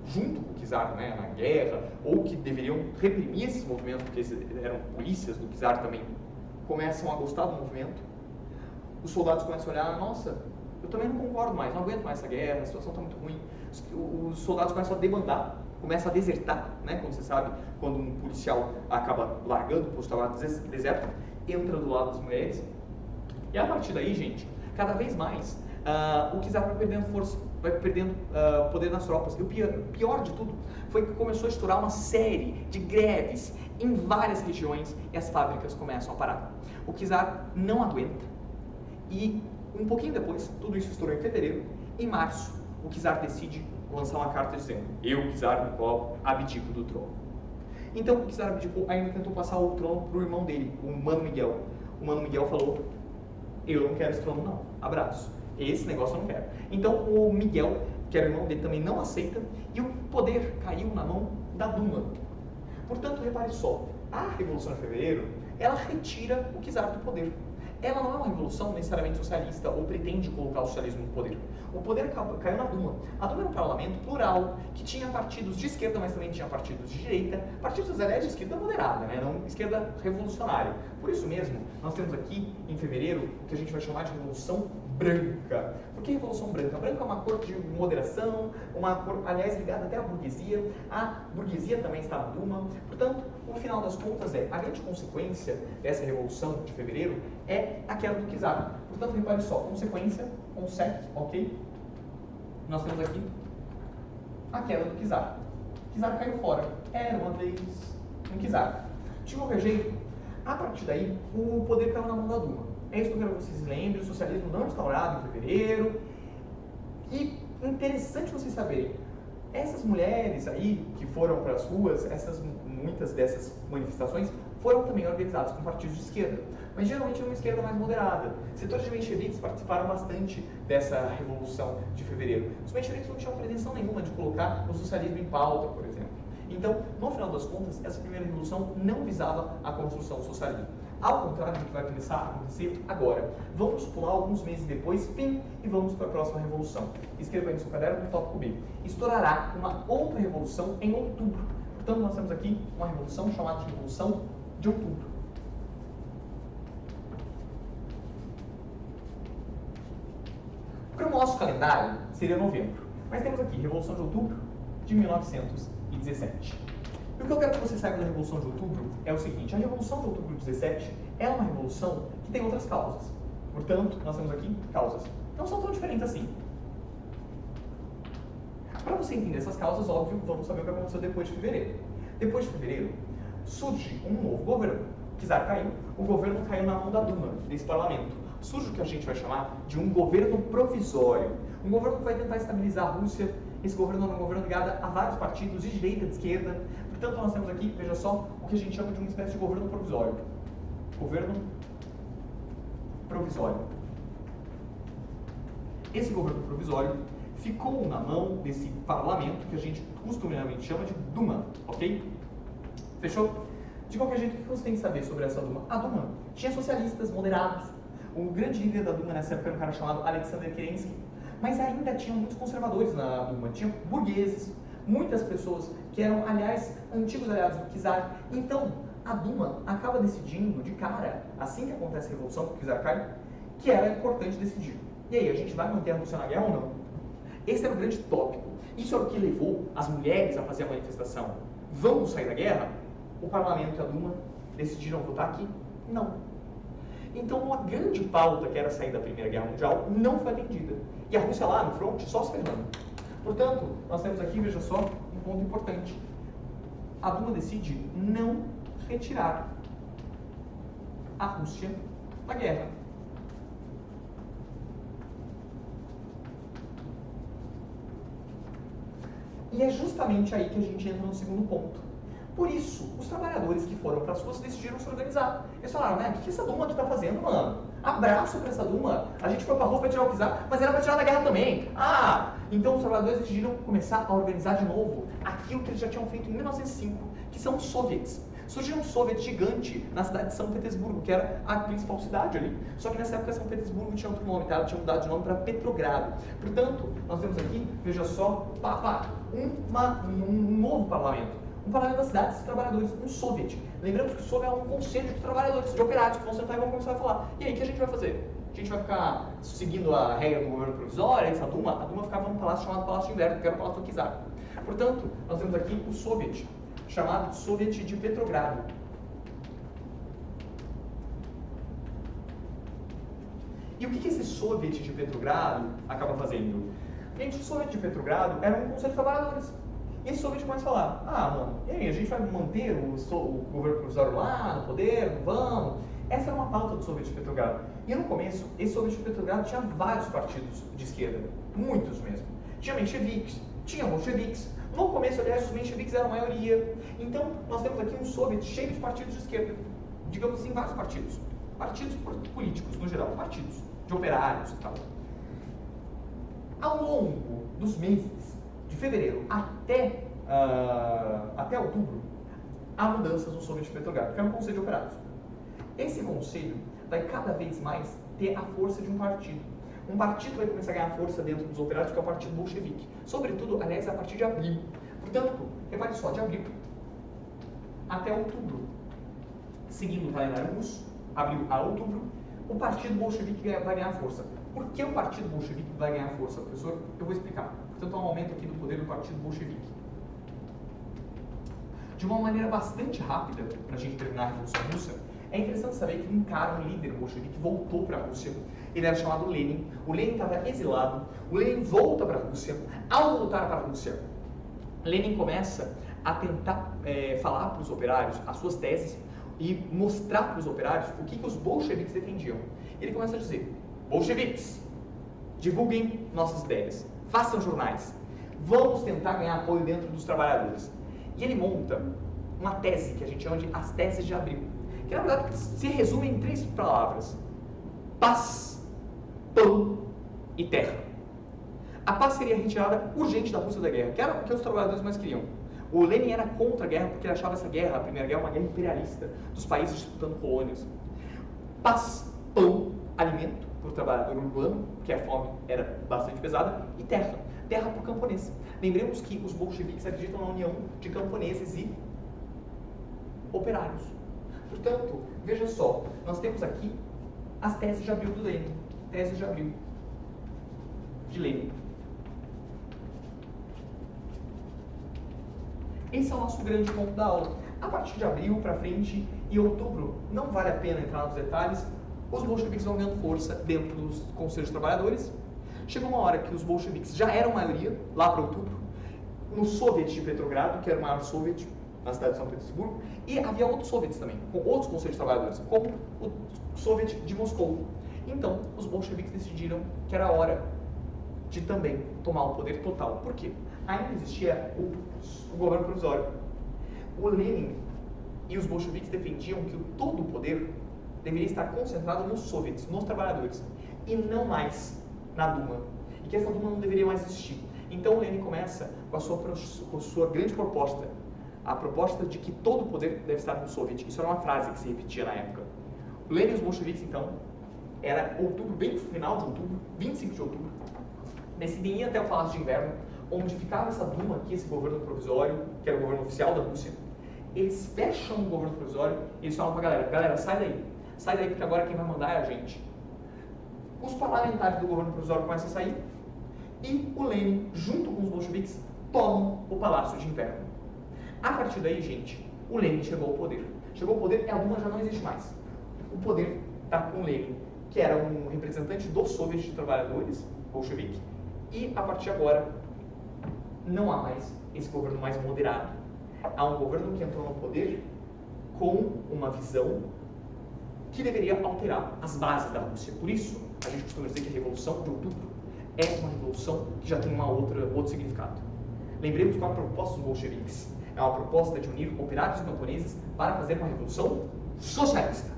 junto com o czar, né, na guerra, ou que deveriam reprimir esses movimentos, porque eram polícias do czar também, começam a gostar do movimento. Os soldados começam a olhar, nossa, eu também não concordo mais, não aguento mais essa guerra, a situação está muito ruim. Os soldados começam a debandar, começam a desertar, né, como você sabe, quando um policial acaba largando o posto de trabalho, deserta, entra do lado das mulheres. E a partir daí, gente, cada vez mais, o czar vai perdendo força, vai perdendo poder nas tropas. E o pior de tudo foi que começou a estourar uma série de greves em várias regiões e as fábricas começam a parar. O czar não aguenta e um pouquinho depois, tudo isso estourou em fevereiro, em março, o czar decide lançar uma carta dizendo: eu, czar Nicolau, abdico do trono. Então o czar abdicou, ainda tentou passar o trono para o irmão dele, o Mano Miguel. O Mano Miguel falou: eu não quero esse trono não, abraço. Esse negócio eu não quero. Então o Miguel, que era o irmão dele, também não aceita e o poder caiu na mão da Duma. Portanto, repare só, a Revolução de Fevereiro, ela retira o czar do poder. Ela não é uma revolução necessariamente socialista ou pretende colocar o socialismo no poder. O poder caiu na Duma. A Duma era um parlamento plural, que tinha partidos de esquerda, mas também tinha partidos de direita, partidos, aliás, de esquerda moderada, né? Não esquerda revolucionária. Por isso mesmo, nós temos aqui, em fevereiro, o que a gente vai chamar de Revolução Branca. Por que Revolução Branca? Branca é uma cor de moderação, uma cor, aliás, ligada até à burguesia. A burguesia também está na Duma. Portanto, no final das contas, a grande consequência dessa Revolução de Fevereiro é a queda do czar. Portanto, repare só, consequência, consec, ok? Nós temos aqui a queda do czar. O czar caiu fora. Era uma vez um czar. De qualquer jeito, a partir daí, o poder caiu na mão da Duma. É isso que eu quero que vocês lembrem, o socialismo não é instaurado em fevereiro. E interessante vocês saberem, essas mulheres aí que foram para as ruas, muitas dessas manifestações foram também organizadas com partidos de esquerda, mas geralmente uma esquerda mais moderada. Setores de mencheviques participaram bastante dessa Revolução de Fevereiro. Os mencheviques não tinham pretensão nenhuma de colocar o socialismo em pauta, por exemplo. Então, no final das contas, essa primeira revolução não visava a construção do socialismo. Ao contrário do que vai começar a acontecer agora. Vamos pular alguns meses depois, fim, e vamos para a próxima revolução. Escreva aí no seu caderno no tópico B. Estourará uma outra revolução em outubro. Portanto, nós temos aqui uma revolução chamada de Revolução de Outubro. Para o nosso calendário, seria novembro. Mas temos aqui Revolução de Outubro de 1917. E o que eu quero que você saiba da Revolução de Outubro é o seguinte: a Revolução de Outubro de 17 é uma revolução que tem outras causas. Portanto, nós temos aqui causas. Não são tão diferentes assim. Para você entender essas causas, óbvio, vamos saber o que aconteceu depois de fevereiro. Depois de fevereiro, surge um novo governo. O czar caiu, o governo caiu na mão da Duma, desse parlamento. Surge o que a gente vai chamar de um governo provisório. Um governo que vai tentar estabilizar a Rússia. Esse governo é um governo ligado a vários partidos, de direita, de esquerda. Portanto, nós temos aqui, veja só, o que a gente chama de uma espécie de governo provisório. Governo provisório. Esse governo provisório ficou na mão desse parlamento, que a gente costumeiramente chama de Duma, ok? Fechou? De qualquer jeito, o que você tem que saber sobre essa Duma? A Duma tinha socialistas moderados. O grande líder da Duma nessa época era um cara chamado Alexander Kerensky, mas ainda tinha muitos conservadores na Duma, tinha burgueses, muitas pessoas que eram, aliás, antigos aliados do czar. Então, a Duma acaba decidindo de cara, assim que acontece a Revolução, que o czar cai, que era importante decidir. E aí, a gente vai manter a Rússia na guerra ou não? Esse era o grande tópico. Isso é o que levou as mulheres a fazer a manifestação. Vamos sair da guerra? O parlamento e a Duma decidiram votar aqui? Não. Então, uma grande pauta, que era sair da Primeira Guerra Mundial, não foi atendida. E a Rússia lá no front só se ferrando. Portanto, nós temos aqui, veja só, um ponto importante. A Duma decide não retirar a Rússia da guerra. E é justamente aí que a gente entra no segundo ponto. Por isso, os trabalhadores que foram para as ruas decidiram se organizar. Eles falaram, né, o que essa Duma aqui está fazendo, mano? Abraço para essa Duma. A gente foi para a rua para tirar o czar, mas era para tirar da guerra também. Então os trabalhadores decidiram começar a organizar de novo aquilo que eles já tinham feito em 1905, que são os soviets. Surgiu um soviet gigante na cidade de São Petersburgo, que era a principal cidade ali. Só que nessa época São Petersburgo tinha outro nome, tá? Ela tinha mudado de nome para Petrogrado. Portanto, nós temos aqui, veja só, um novo parlamento. Um parlamento das cidades dos trabalhadores, um soviet. Lembramos que o soviet é um conselho de trabalhadores, de operários, que vão sentar e vão começar a falar. E aí, o que a gente vai fazer? A gente vai ficar seguindo a regra do governo provisório, essa Duma? A Duma ficava num palácio chamado Palácio de Inverno, que era o Palácio do czar. Portanto, nós temos aqui o soviet, chamado Soviet de Petrogrado. E o que esse Soviet de Petrogrado acaba fazendo? Gente, o Soviet de Petrogrado era um conselho de trabalhadores. E esse Soviet começa a falar, mano, e aí, a gente vai manter o governo provisório lá, no poder, não vamos? Essa era uma pauta do Soviet de Petrogrado. E no começo, esse Soviet de Petrogrado tinha vários partidos de esquerda, muitos mesmo. Tinha mencheviques, tinha bolcheviques. No começo, aliás, os mencheviques eram a maioria. Então, nós temos aqui um Soviet cheio de partidos de esquerda. Digamos assim, vários partidos. Partidos políticos, no geral, partidos de operários e tal. Ao longo dos meses, de fevereiro até outubro, há mudanças no Soviet de Petrogrado, que é um conselho de operários. Esse conselho vai cada vez mais ter a força de um partido. Um partido vai começar a ganhar força dentro dos operários, que é o Partido Bolchevique. Sobretudo, aliás, a partir de abril. Portanto, repare só, de abril até outubro, seguindo o calendário russo, abril a outubro, o Partido Bolchevique vai ganhar força. Por que o Partido Bolchevique vai ganhar força, professor? Eu vou explicar. Portanto, há um aumento aqui do poder do Partido Bolchevique. De uma maneira bastante rápida, para a gente terminar a Revolução Russa, é interessante saber que um cara, um líder bolchevique, voltou para a Rússia. Ele era chamado Lenin. O Lenin estava exilado. O Lenin volta para a Rússia. Ao voltar para a Rússia, Lenin começa a tentar falar para os operários as suas teses e mostrar para os operários o que os bolcheviques defendiam. Ele começa a dizer, bolcheviques, divulguem nossas ideias, façam jornais, vamos tentar ganhar apoio dentro dos trabalhadores. E ele monta uma tese que a gente chama de as teses de abril, que na verdade se resume em 3 palavras: paz, pão e terra. A paz seria a retirada urgente da Rússia da guerra, que era o que os trabalhadores mais queriam. O Lenin era contra a guerra porque ele achava essa guerra, a Primeira Guerra, uma guerra imperialista dos países disputando colônias. Paz, pão, alimento para o trabalhador urbano, porque a fome era bastante pesada, e terra. Terra para o camponês. Lembremos que os bolcheviques acreditam na união de camponeses e operários. Portanto, veja só, nós temos aqui as teses de abril do Lenin. Teses de abril de Lenin. Esse é o nosso grande ponto da aula. A partir de abril para frente e outubro, não vale a pena entrar nos detalhes, os bolcheviques vão ganhando força dentro dos conselhos de trabalhadores. Chegou uma hora que os bolcheviques já eram maioria, lá para outubro, no Soviet de Petrogrado, que era o maior Soviet na cidade de São Petersburgo, e havia outros soviets também, com outros conselhos de trabalhadores, como o Soviet de Moscou. Então, os bolcheviques decidiram que era hora de também tomar o poder total. Por quê? Ainda existia o governo provisório. O Lenin e os bolcheviques defendiam que todo o poder deveria estar concentrado nos soviets, nos trabalhadores, e não mais na Duma. E que essa Duma não deveria mais existir. Então o Lenin começa com a sua grande proposta, a proposta de que todo o poder deve estar no soviet. Isso era uma frase que se repetia na época. O Lenin e os bolcheviques, então, era outubro, bem no final de outubro, 25 de outubro, decidem ir até o Palácio de Inverno, onde ficava essa Duma aqui, esse governo provisório, que era o governo oficial da Rússia. Eles fecham o governo provisório e eles falam pra galera, sai daí porque agora quem vai mandar é a gente. Os parlamentares do governo provisório começam a sair e o Lenin, junto com os bolcheviques, tomam o Palácio de Inverno. A partir daí, gente, o Lenin chegou ao poder. Chegou ao poder e a Duma já não existe mais. O poder está com o Lenin, que era um representante do Soviet de Trabalhadores, bolchevique, e a partir de agora não há mais esse governo mais moderado. Há um governo que entrou no poder com uma visão que deveria alterar as bases da Rússia. Por isso, a gente costuma dizer que a Revolução de Outubro é uma revolução que já tem outro significado. Lembremos qual é a proposta dos bolcheviques. É uma proposta de unir operários e camponeses para fazer uma revolução socialista.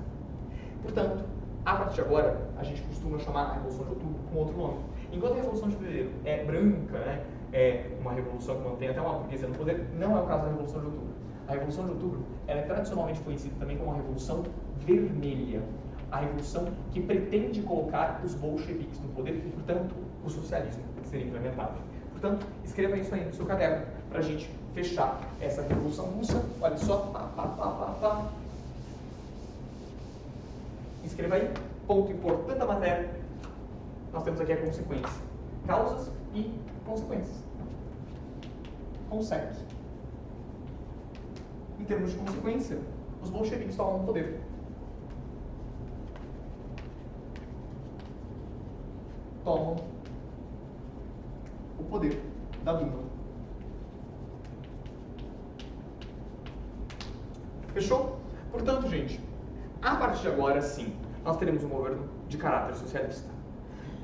Portanto, a partir de agora, a gente costuma chamar a Revolução de Outubro com outro nome. Enquanto a Revolução de Fevereiro é branca, né, é uma revolução que mantém até uma burguesia no poder, não é o caso da Revolução de Outubro. A Revolução de Outubro ela é tradicionalmente conhecida também como a Revolução Vermelha. A revolução que pretende colocar os bolcheviques no poder e, portanto, o socialismo seria implementado. Portanto, escreva isso aí no seu caderno para a gente fechar essa Revolução Russa. Olha só. Escreva aí. Ponto importante da matéria. Nós temos aqui a consequência. Causas e consequências. Consegue. Em termos de consequência, os bolcheviques tomam o poder. Tomam o poder da Duma. Fechou? Portanto, gente, a partir de agora, sim, nós teremos um governo de caráter socialista.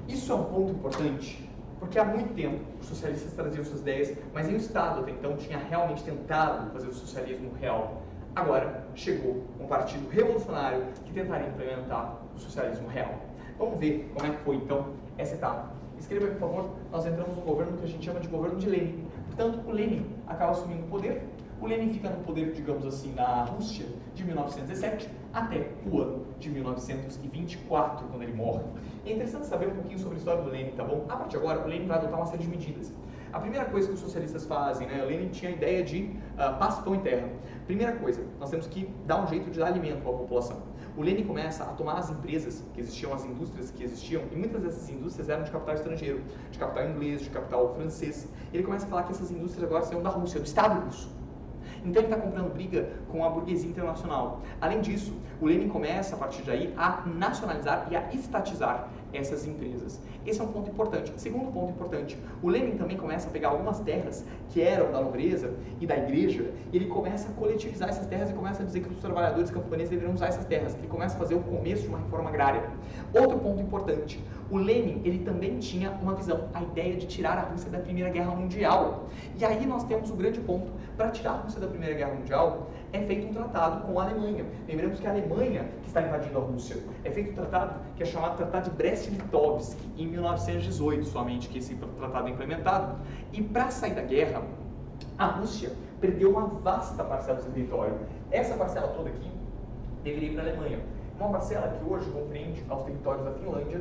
Isso é um ponto importante, porque há muito tempo os socialistas traziam suas ideias, mas nenhum Estado até então tinha realmente tentado fazer o socialismo real. Agora chegou um partido revolucionário que tentaria implementar o socialismo real. Vamos ver como é que foi, então, essa etapa. Escreva aí, por favor, nós entramos num governo que a gente chama de governo de Lenin. Portanto, o Lenin acaba assumindo o poder. O Lenin fica no poder, digamos assim, na Rússia de 1917 até o ano de 1924, quando ele morre. É interessante saber um pouquinho sobre a história do Lenin, tá bom? A partir de agora, o Lenin vai adotar uma série de medidas. A primeira coisa que os socialistas fazem, né? O Lenin tinha a ideia de paz, pão e terra. Primeira coisa, nós temos que dar um jeito de dar alimento à população. O Lenin começa a tomar as empresas que existiam, as indústrias que existiam, e muitas dessas indústrias eram de capital estrangeiro, de capital inglês, de capital francês. Ele começa a falar que essas indústrias agora são da Rússia, do Estado russo. Então ele está comprando briga com a burguesia internacional. Além disso, o Lenin começa, a partir daí, a nacionalizar e a estatizar essas empresas. Esse é um ponto importante. Segundo ponto importante, o Lenin também começa a pegar algumas terras que eram da nobreza e da igreja, e ele começa a coletivizar essas terras e começa a dizer que os trabalhadores camponeses deveriam usar essas terras. Ele começa a fazer o começo de uma reforma agrária. Outro ponto importante, o Lenin, ele também tinha uma visão, a ideia de tirar a Rússia da Primeira Guerra Mundial. E aí nós temos o grande ponto, para tirar a Rússia da Primeira Guerra Mundial, é feito um tratado com a Alemanha. Lembremos que é a Alemanha que está invadindo a Rússia. É feito um tratado que é chamado Tratado de Brest-Litovsk, em 1918 somente que esse tratado é implementado. E para sair da guerra, a Rússia perdeu uma vasta parcela do seu território. Essa parcela toda aqui deveria ir para a Alemanha. Uma parcela que hoje compreende aos territórios da Finlândia,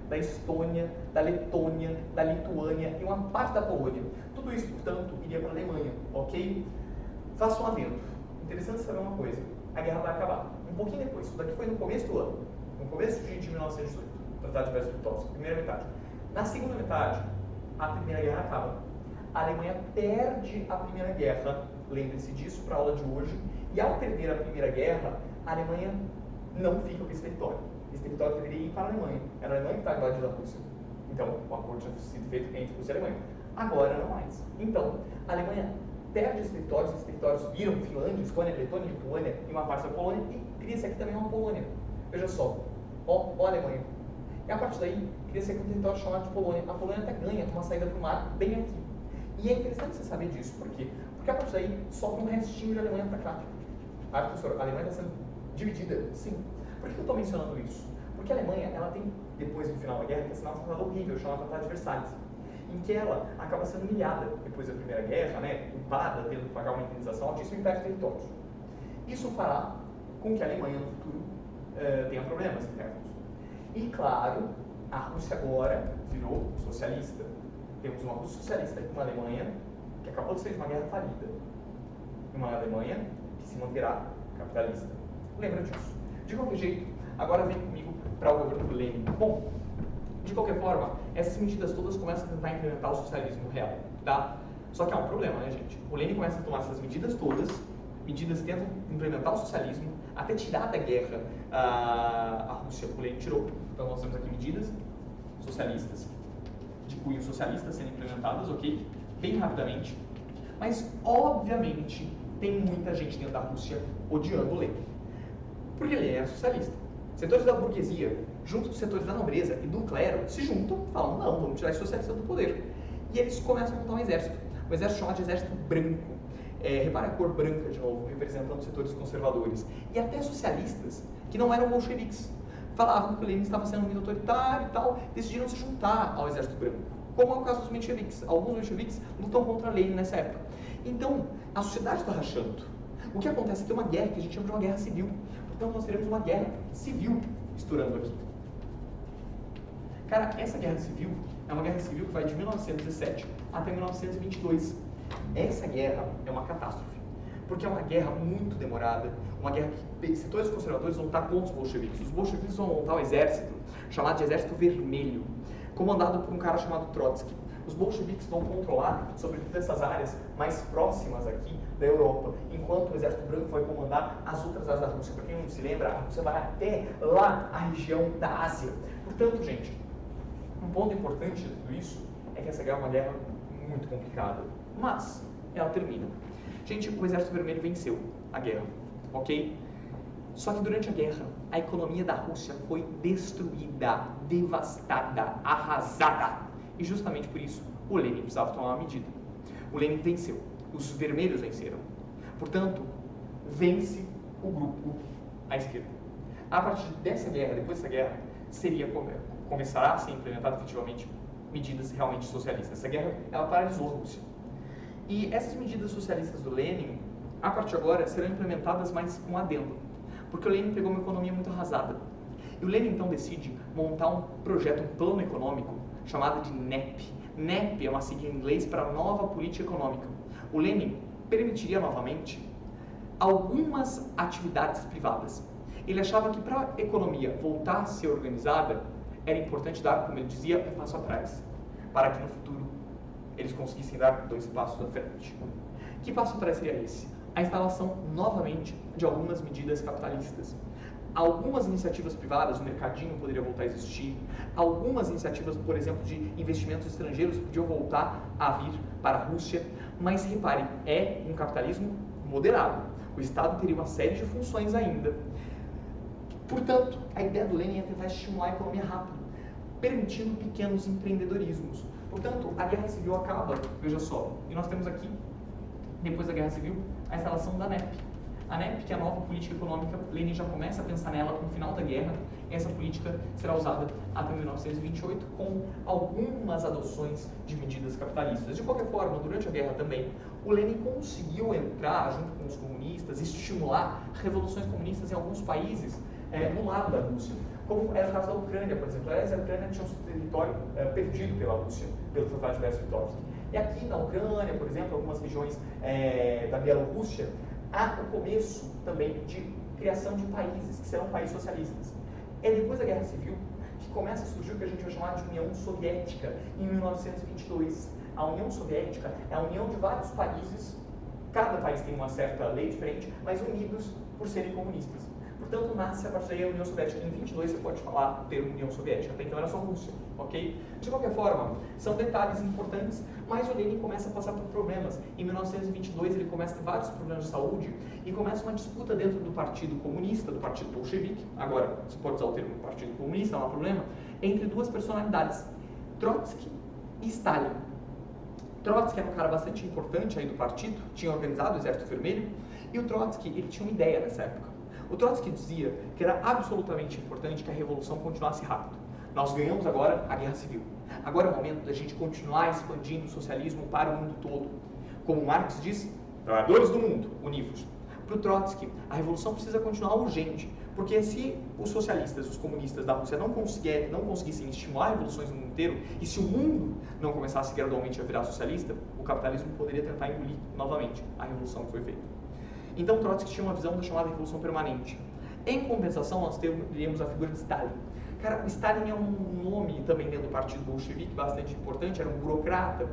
da Estônia, da Letônia, da Lituânia e uma parte da Polônia. Tudo isso, portanto, iria para a Alemanha, ok? Faça um adendo. Interessante saber uma coisa, a guerra vai acabar. Um pouquinho depois, isso daqui foi no começo do ano, no começo de 1918, o Tratado de Brest-Litovsk, primeira metade. Na segunda metade, a Primeira Guerra acaba. A Alemanha perde a Primeira Guerra lembre-se disso para a aula de hoje. E ao perder a Primeira Guerra, a Alemanha não fica com esse território. Esse território deveria ir para a Alemanha. Era a Alemanha que estava invadindo a Rússia. Então, o acordo tinha sido feito entre Rússia e Alemanha. Agora não mais. Então, a Alemanha perde esses territórios viram Finlândia, Estônia, Letônia, Lituânia e uma parte da Polônia, e cria-se aqui também uma Polônia. Veja só, ó a Alemanha. E a partir daí, cria-se aqui um território chamado de Polônia. A Polônia até ganha uma saída para o mar bem aqui. E é interessante você saber disso, por quê? Porque a partir daí sobra um restinho de Alemanha para cá. Ah, professor, a Alemanha está sendo dividida? Sim. Por que eu estou mencionando isso? Porque a Alemanha, ela tem, depois do final da guerra, que assinar um tratado horrível, chamado Tratado de Versalhes, em que ela acaba sendo humilhada depois da Primeira Guerra, né, culpada, tendo que pagar uma indenização altíssima e perde territórios. Isso fará com que a Alemanha, no futuro, tenha problemas internos. E, claro, a Rússia agora virou socialista. Temos uma Rússia socialista e uma Alemanha que acabou de sair de uma guerra falida. E uma Alemanha que se manterá capitalista. Lembra disso. De qualquer jeito, agora vem comigo para o governo do Lenin. Bom, de qualquer forma, essas medidas todas começam a tentar implementar o socialismo real, tá? Só que há um problema, né, gente? O Lenin começa a tomar essas medidas todas, medidas que tentam implementar o socialismo, até tirar da guerra a Rússia. O Lenin tirou. Então nós temos aqui medidas socialistas, de cunho socialista sendo implementadas, ok? Bem rapidamente. Mas, obviamente, tem muita gente dentro da Rússia odiando o Lenin. Porque ele é socialista. Setores da burguesia, junto dos setores da nobreza e do clero, se juntam e falam, não, vamos tirar esse socialista do poder. E eles começam a montar um exército chamado de Exército Branco. Repare a cor branca, de novo, representando os setores conservadores. E até socialistas, que não eram bolcheviques, falavam que o Lenin estava sendo muito autoritário e tal, decidiram se juntar ao Exército Branco. Como é o caso dos mencheviques. Alguns mencheviques lutam contra Lenin nessa época. Então, a sociedade está rachando. O que acontece é que é uma guerra que a gente chama de uma guerra civil. Então, nós teremos uma guerra civil estourando aqui. Cara, essa guerra civil é uma guerra civil que vai de 1917 até 1922. Essa guerra é uma catástrofe, porque é uma guerra muito demorada, uma guerra que setores conservadores vão lutar contra os bolcheviques. Os bolcheviques vão montar um exército chamado de Exército Vermelho, comandado por um cara chamado Trotsky. Os bolcheviques vão controlar, sobretudo, essas áreas mais próximas aqui da Europa, enquanto o Exército Branco vai comandar as outras áreas da Rússia. Para quem não se lembra, a Rússia vai até lá, a região da Ásia. Portanto, gente, um ponto importante de tudo isso é que essa guerra é uma guerra muito complicada, mas ela termina. Gente, o Exército Vermelho venceu a guerra, ok? Só que durante a guerra, a economia da Rússia foi destruída, devastada, arrasada. E justamente por isso, o Lenin precisava tomar uma medida. O Lenin venceu, os vermelhos venceram. Portanto, vence o grupo à esquerda. A partir dessa guerra, depois dessa guerra, começará a ser implementada efetivamente medidas realmente socialistas. Essa guerra, ela paralisou a Rússia. E essas medidas socialistas do Lenin, a partir de agora, serão implementadas mais com adendo. Porque o Lenin pegou uma economia muito arrasada. E o Lenin, então, decide montar um projeto, um plano econômico, chamado de NEP. NEP é uma sigla em inglês para Nova Política Econômica. O Lenin permitiria novamente algumas atividades privadas. Ele achava que para a economia voltar a ser organizada, era importante dar, como ele dizia, um passo atrás, para que no futuro eles conseguissem dar 2 passos à frente. Que passo atrás seria esse? A instalação, novamente, de algumas medidas capitalistas. Algumas iniciativas privadas, o mercadinho poderia voltar a existir. Algumas iniciativas, por exemplo, de investimentos estrangeiros podiam voltar a vir para a Rússia. Mas reparem, é um capitalismo moderado. O Estado teria uma série de funções ainda. Portanto, a ideia do Lenin é tentar estimular a economia rápido, permitindo pequenos empreendedorismos. Portanto, a Guerra Civil acaba, veja só, e nós temos aqui, depois da Guerra Civil, a instalação da NEP. A NEP, que é a nova política econômica, Lenin já começa a pensar nela no final da guerra. Essa política será usada até 1928, com algumas adoções de medidas capitalistas. De qualquer forma, durante a guerra também, o Lenin conseguiu entrar junto com os comunistas, estimular revoluções comunistas em alguns países no lado da Rússia, como era o caso da Ucrânia, por exemplo. Aliás, a Ucrânia tinha um território perdido pela Rússia, pelo Tratado de Brest-Litovsk. E aqui na Ucrânia, por exemplo, algumas regiões da Bielorrússia, há o começo também de criação de países que serão países socialistas. É depois da Guerra Civil que começa a surgir o que a gente vai chamar de União Soviética, em 1922. A União Soviética é a união de vários países Cada país tem uma certa lei diferente, mas unidos por serem comunistas. Portanto, nasce a partir daí a União Soviética. Em 22 você pode falar o termo União Soviética, até então era só Rússia, ok? De qualquer forma, são detalhes importantes, mas o Lenin começa a passar por problemas. Em 1922 ele começa a ter vários problemas de saúde e começa uma disputa dentro do Partido Comunista, do Partido Bolchevique, agora você pode usar o termo Partido Comunista, não há problema, entre duas personalidades, Trotsky e Stalin. Trotsky era um cara bastante importante aí do partido, tinha organizado o Exército Vermelho, e o Trotsky ele tinha uma ideia nessa época. O Trotsky dizia que era absolutamente importante que a revolução continuasse rápido. Nós ganhamos agora a guerra civil. Agora é o momento da gente continuar expandindo o socialismo para o mundo todo. Como Marx diz, trabalhadores do mundo, univos. Para o Trotsky, a revolução precisa continuar urgente, porque se os socialistas, os comunistas da Rússia não conseguissem estimular revoluções no mundo inteiro, e se o mundo não começasse gradualmente a virar socialista, o capitalismo poderia tentar engolir novamente a revolução que foi feita. Então Trotsky tinha uma visão da chamada Revolução Permanente. Em compensação, nós teríamos a figura de Stalin. Cara, o Stalin é um nome também dentro do Partido Bolchevique bastante importante, era um burocrata.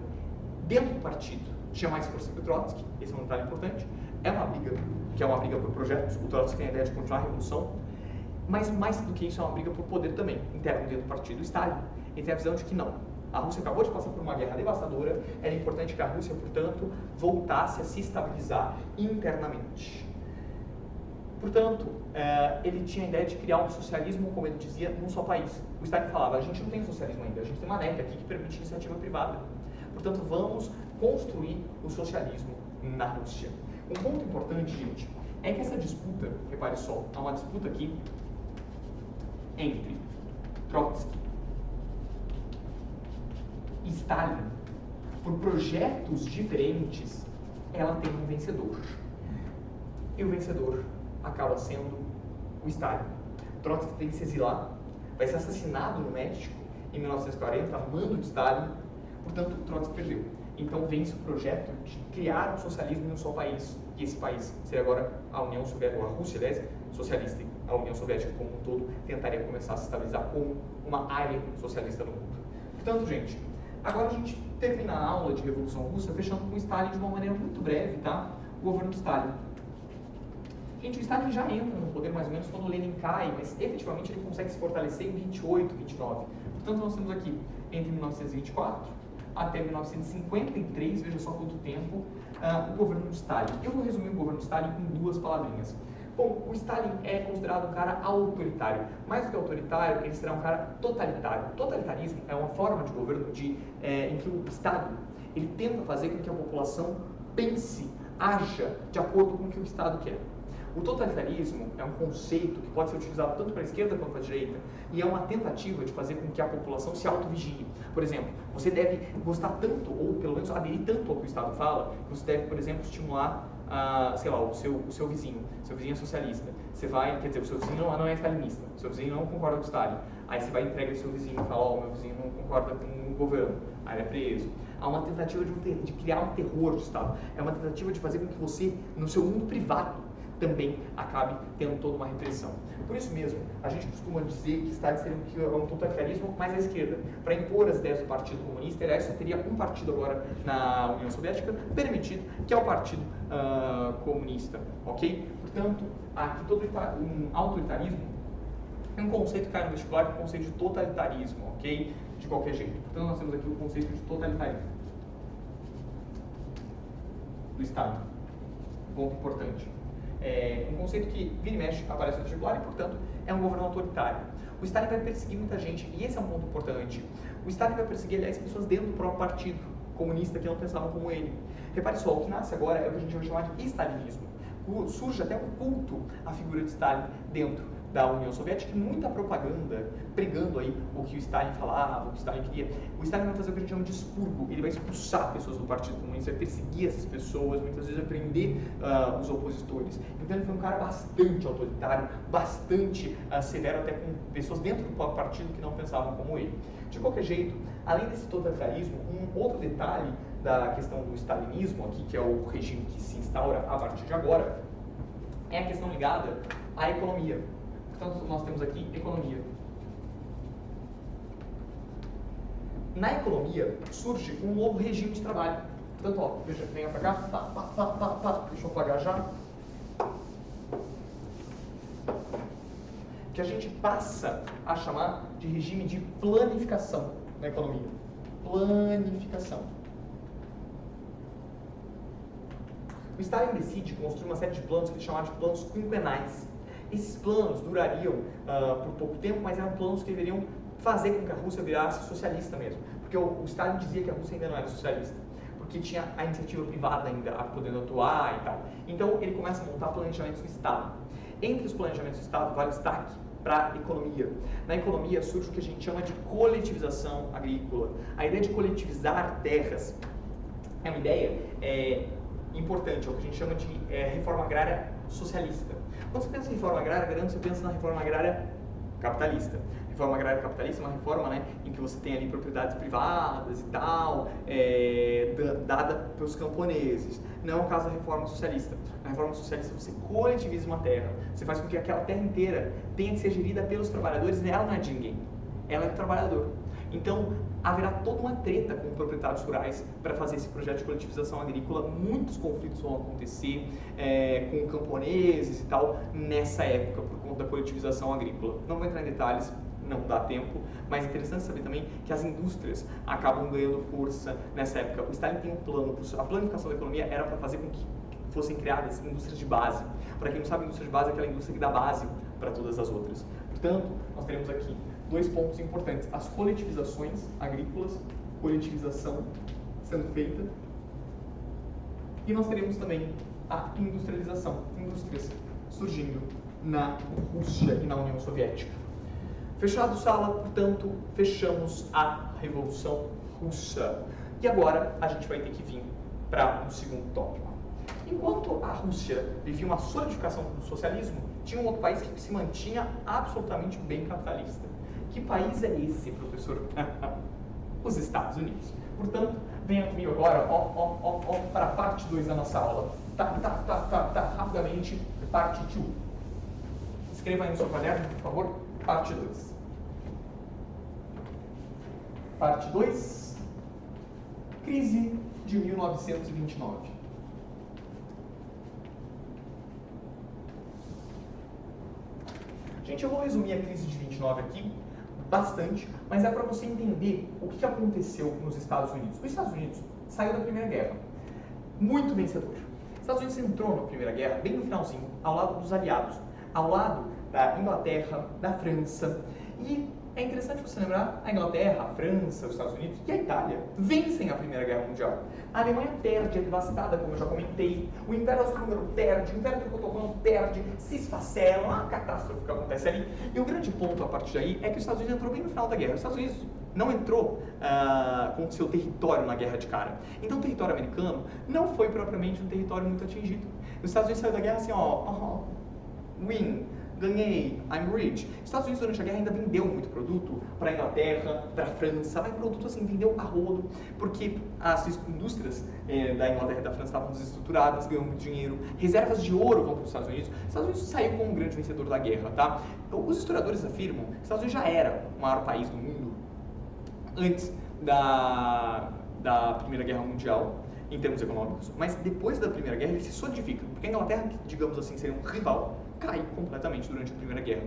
Dentro do partido tinha mais força que o Trotsky, esse é um detalhe importante. É uma briga, que é uma briga por projetos, o Trotsky tem a ideia de continuar a revolução, mas mais do que isso é uma briga por poder também, interno dentro do partido. O Stalin, ele tem a visão de que não. A Rússia acabou de passar por uma guerra devastadora, era importante que a Rússia, portanto, voltasse a se estabilizar internamente. Portanto, ele tinha a ideia de criar um socialismo, como ele dizia, num só país. O Stalin falava, a gente não tem socialismo ainda, a gente tem uma NEP aqui que permite iniciativa privada. Portanto, vamos construir o socialismo na Rússia. Um ponto importante, gente, é que essa disputa, repare só, há uma disputa aqui entre Trotsky e Stalin. Por projetos diferentes, ela tem um vencedor. E o vencedor acaba sendo o Stalin. Trotsky tem que se exilar, vai ser assassinado no México em 1940, a mando de Stalin. Portanto, Trotsky perdeu. Então vence o projeto de criar um socialismo em um só país. E esse país seria agora a União Soviética, ou a Rússia, aliás, socialista. A União Soviética como um todo tentaria começar a se estabilizar como uma área socialista no mundo. Portanto, gente, agora a gente termina a aula de Revolução Russa fechando com Stalin de uma maneira muito breve, tá? O governo de Stalin. Gente, o Stalin já entra no poder mais ou menos quando o Lenin cai, mas efetivamente ele consegue se fortalecer em 28, 29. Portanto, nós temos aqui entre 1924 até 1953, veja só quanto tempo, o governo de Stalin. Eu vou resumir o governo de Stalin em duas palavrinhas. Bom, o Stalin é considerado um cara autoritário. Mais do que autoritário, ele será um cara totalitário. Totalitarismo é uma forma de governo em que o Estado ele tenta fazer com que a população pense, haja de acordo com o que o Estado quer. O totalitarismo é um conceito que pode ser utilizado tanto para a esquerda quanto para a direita e é uma tentativa de fazer com que a população se autovigie. Por exemplo, você deve gostar tanto, ou pelo menos aderir tanto ao que o Estado fala, que você deve, por exemplo, estimular sei lá, o seu vizinho. Seu vizinho é socialista. Você vai, quer dizer, o seu vizinho não é stalinista. O seu vizinho não concorda com o Stalin. Aí você vai e entrega o seu vizinho e fala, ó, meu vizinho não concorda com o governo. Aí ele é preso. Há uma tentativa de criar um terror do Estado. É uma tentativa de fazer com que você, no seu mundo privado, também acabe tendo toda uma repressão. Por isso mesmo, a gente costuma dizer que Stalin seria um totalitarismo mais à esquerda. Para impor as ideias do Partido Comunista, aliás, só teria um partido agora na União Soviética permitido, que é o Partido Comunista, ok? Portanto, aqui todo um autoritarismo é um conceito que cai no vestibular, que é o conceito de totalitarismo, ok? De qualquer jeito. Portanto, nós temos aqui o conceito de totalitarismo do Estado. Ponto importante. É um conceito que vira e mexe, aparece no vestibular e, portanto, é um governo autoritário. O Stalin vai perseguir muita gente, e esse é um ponto importante. O Stalin vai perseguir, aliás, pessoas dentro do próprio partido comunista que não pensavam como ele. Repare só, o que nasce agora é o que a gente vai chamar de stalinismo. Surge até um culto à figura de Stalin dentro da União Soviética e muita propaganda pregando aí o que o Stalin falava, o que o Stalin queria. O Stalin vai fazer o que a gente chama de expurgo, ele vai expulsar pessoas do Partido Comunista, vai perseguir essas pessoas, muitas vezes vai prender os opositores. Então ele foi um cara bastante autoritário, bastante severo até com pessoas dentro do próprio partido que não pensavam como ele. De qualquer jeito, além desse totalitarismo, um outro detalhe da questão do stalinismo aqui, que é o regime que se instaura a partir de agora, é a questão ligada à economia. Portanto, nós temos aqui economia. Na economia surge um novo regime de trabalho. Portanto, ó, veja, venha pra cá, deixa eu apagar já. Que a gente passa a chamar de regime de planificação na economia. Planificação. O Stalin decide construir uma série de planos que ele chamava de planos quinquenais. Esses planos durariam por pouco tempo, mas eram planos que deveriam fazer com que a Rússia virasse socialista mesmo. Porque o Stalin dizia que a Rússia ainda não era socialista, porque tinha a iniciativa privada ainda podendo atuar e tal. Então ele começa a montar planejamentos do Estado. Entre os planejamentos do Estado, vale destaque para a economia. Na economia surge o que a gente chama de coletivização agrícola. A ideia de coletivizar terras é uma ideia importante, é o que a gente chama de reforma agrária socialista. Quando você pensa em reforma agrária, você pensa na reforma agrária capitalista. Reforma agrária capitalista é uma reforma, né, em que você tem ali propriedades privadas e tal, dada pelos camponeses. Não é o caso da reforma socialista. Na reforma socialista você coletiviza uma terra, você faz com que aquela terra inteira tenha que ser gerida pelos trabalhadores e ela não é de ninguém, ela é do trabalhador. Então haverá toda uma treta com proprietários rurais para fazer esse projeto de coletivização agrícola. Muitos conflitos vão acontecer com camponeses e tal nessa época por conta da coletivização agrícola. Não vou entrar em detalhes, não dá tempo, mas é interessante saber também que as indústrias acabam ganhando força nessa época. O Stalin tem um plano, a planificação da economia era para fazer com que fossem criadas indústrias de base. Para quem não sabe, a indústria de base é aquela indústria que dá base para todas as outras. Portanto, nós teremos aqui dois pontos importantes: as coletivizações agrícolas, coletivização sendo feita, e nós teremos também a industrialização, indústrias surgindo na Rússia e na União Soviética. Fechado sala, portanto, fechamos a Revolução Russa. E agora a gente vai ter que vir para um segundo tópico. Enquanto a Rússia vivia uma solidificação do socialismo, tinha um outro país que se mantinha absolutamente bem capitalista. Que país é esse, professor? Os Estados Unidos. Portanto, venha comigo agora, para a parte 2 da nossa aula. Rapidamente, parte 2. Escreva aí no seu caderno, por favor, parte 2. Parte 2, crise de 1929. Gente, eu vou resumir a crise de 29 aqui bastante, mas é para você entender o que aconteceu nos Estados Unidos. Os Estados Unidos saiu da Primeira Guerra muito vencedor. Os Estados Unidos entrou na Primeira Guerra bem no finalzinho, ao lado dos aliados, ao lado da Inglaterra, da França. E é interessante você lembrar, a Inglaterra, a França, os Estados Unidos e a Itália vencem a Primeira Guerra Mundial. A Alemanha perde, é devastada, como eu já comentei. O Império Austro-Húngaro perde, o Império Turco-Otomano perde, se esfacela, uma catástrofe que acontece ali. E o grande ponto a partir daí é que os Estados Unidos entrou bem no final da guerra. Os Estados Unidos não entrou com seu território na guerra de cara. Então o território americano não foi propriamente um território muito atingido. Os Estados Unidos saiu da guerra assim, win. Ganhei, I'm rich. Os Estados Unidos durante a guerra ainda vendeu muito produto para a Inglaterra, para a França, mas produto assim, vendeu a rodo, porque as indústrias da Inglaterra e da França estavam desestruturadas, ganhou muito dinheiro, reservas de ouro vão para os Estados Unidos. Os Estados Unidos saiu como um grande vencedor da guerra, tá? Os historiadores afirmam que os Estados Unidos já era o maior país do mundo antes da Primeira Guerra Mundial, em termos econômicos, mas depois da Primeira Guerra ele se solidifica, porque a Inglaterra, que digamos assim seria um rival, cai completamente durante a Primeira Guerra.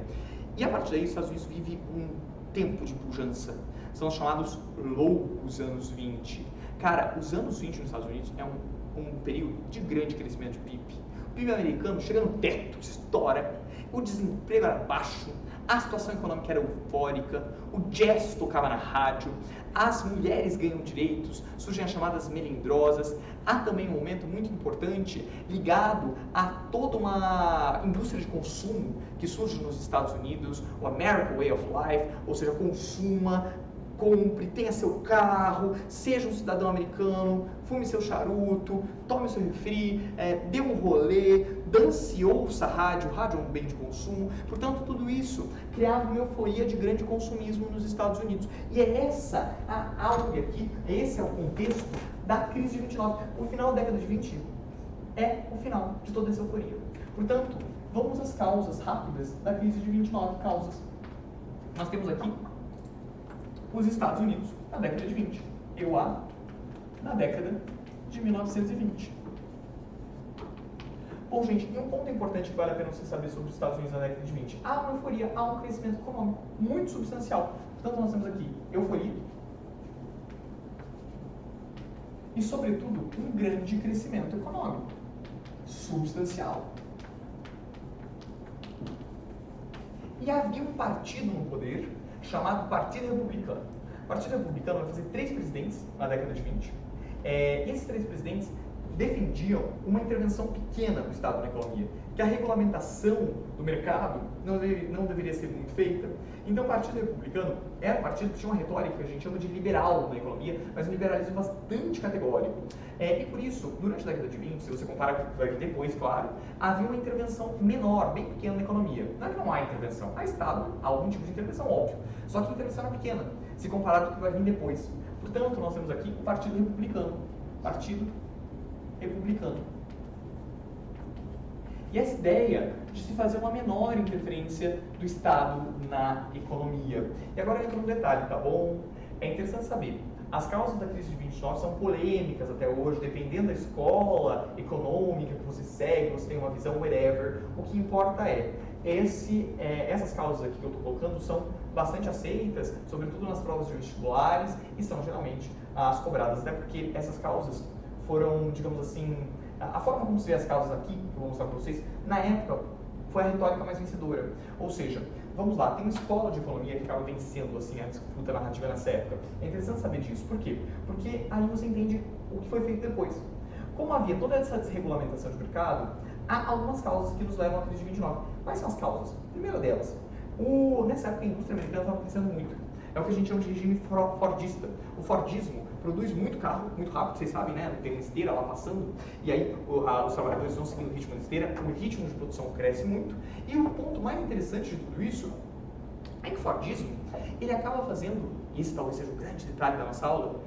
E a partir daí os Estados Unidos vivem um tempo de pujança. São os chamados loucos anos 20. Cara, os anos 20 nos Estados Unidos é um período de grande crescimento de PIB. O PIB americano chega no teto, estoura, o desemprego era baixo, a situação econômica era eufórica, o jazz tocava na rádio, as mulheres ganham direitos, surgem as chamadas melindrosas. Há também um momento muito importante ligado a toda uma indústria de consumo que surge nos Estados Unidos, o American Way of Life, ou seja, consuma, compre, tenha seu carro, seja um cidadão americano, fume seu charuto, tome seu refri, dê um rolê, dance, ouça rádio é um bem de consumo. Portanto, tudo isso criava uma euforia de grande consumismo nos Estados Unidos. E é essa a áurea aqui, esse é o contexto da crise de 29. O final da década de 20 é o final de toda essa euforia. Portanto, vamos às causas rápidas da crise de 29 causas. Nós temos aqui os Estados Unidos na década de 20, EUA na década de 1920. Bom, gente, e um ponto importante que vale a pena você saber sobre os Estados Unidos na década de 20. Há uma euforia, há um crescimento econômico muito substancial. Portanto, nós temos aqui euforia e, sobretudo, um grande crescimento econômico substancial. E havia um partido no poder chamado Partido Republicano. O Partido Republicano vai fazer 3 presidentes na década de 20. E esses 3 presidentes defendiam uma intervenção pequena do Estado na economia, que a regulamentação do mercado não deveria ser muito feita. Então o Partido Republicano era um partido que tinha uma retórica que a gente chama de liberal na economia, mas um liberalismo bastante categórico. E por isso, durante a década de 20, se você compara com o que vai vir depois, claro, havia uma intervenção menor, bem pequena na economia. Não é que não há intervenção, há Estado, há algum tipo de intervenção, óbvio, só que a intervenção era pequena, se comparado com o que vai vir depois. Portanto, nós temos aqui o Partido Republicano. Partido Republicano. E essa ideia de se fazer uma menor interferência do Estado na economia. E agora entra um detalhe, tá bom? É interessante saber, as causas da crise de 29 são polêmicas até hoje, dependendo da escola econômica que você segue, você tem uma visão, whatever. O que importa essas causas aqui que eu estou colocando são bastante aceitas, sobretudo nas provas de vestibulares, e são geralmente as cobradas, até porque essas causas foram, digamos assim, a forma como se vê as causas aqui, que eu vou mostrar para vocês, na época foi a retórica mais vencedora. Ou seja, vamos lá, tem uma escola de economia que acaba vencendo assim, a disputa narrativa nessa época. É interessante saber disso. Por quê? Porque aí você entende o que foi feito depois. Como havia toda essa desregulamentação de mercado, há algumas causas que nos levam à crise de 29. Quais são as causas? Primeira delas, nessa época a indústria americana estava crescendo muito. É o que a gente chama de regime fordista. O fordismo produz muito carro, muito rápido, vocês sabem, né? Tem uma esteira lá passando, e aí os trabalhadores vão seguindo o ritmo da esteira, o ritmo de produção cresce muito. E o ponto mais interessante de tudo isso é que o fordismo, ele acaba fazendo, e esse talvez seja o grande detalhe da nossa aula,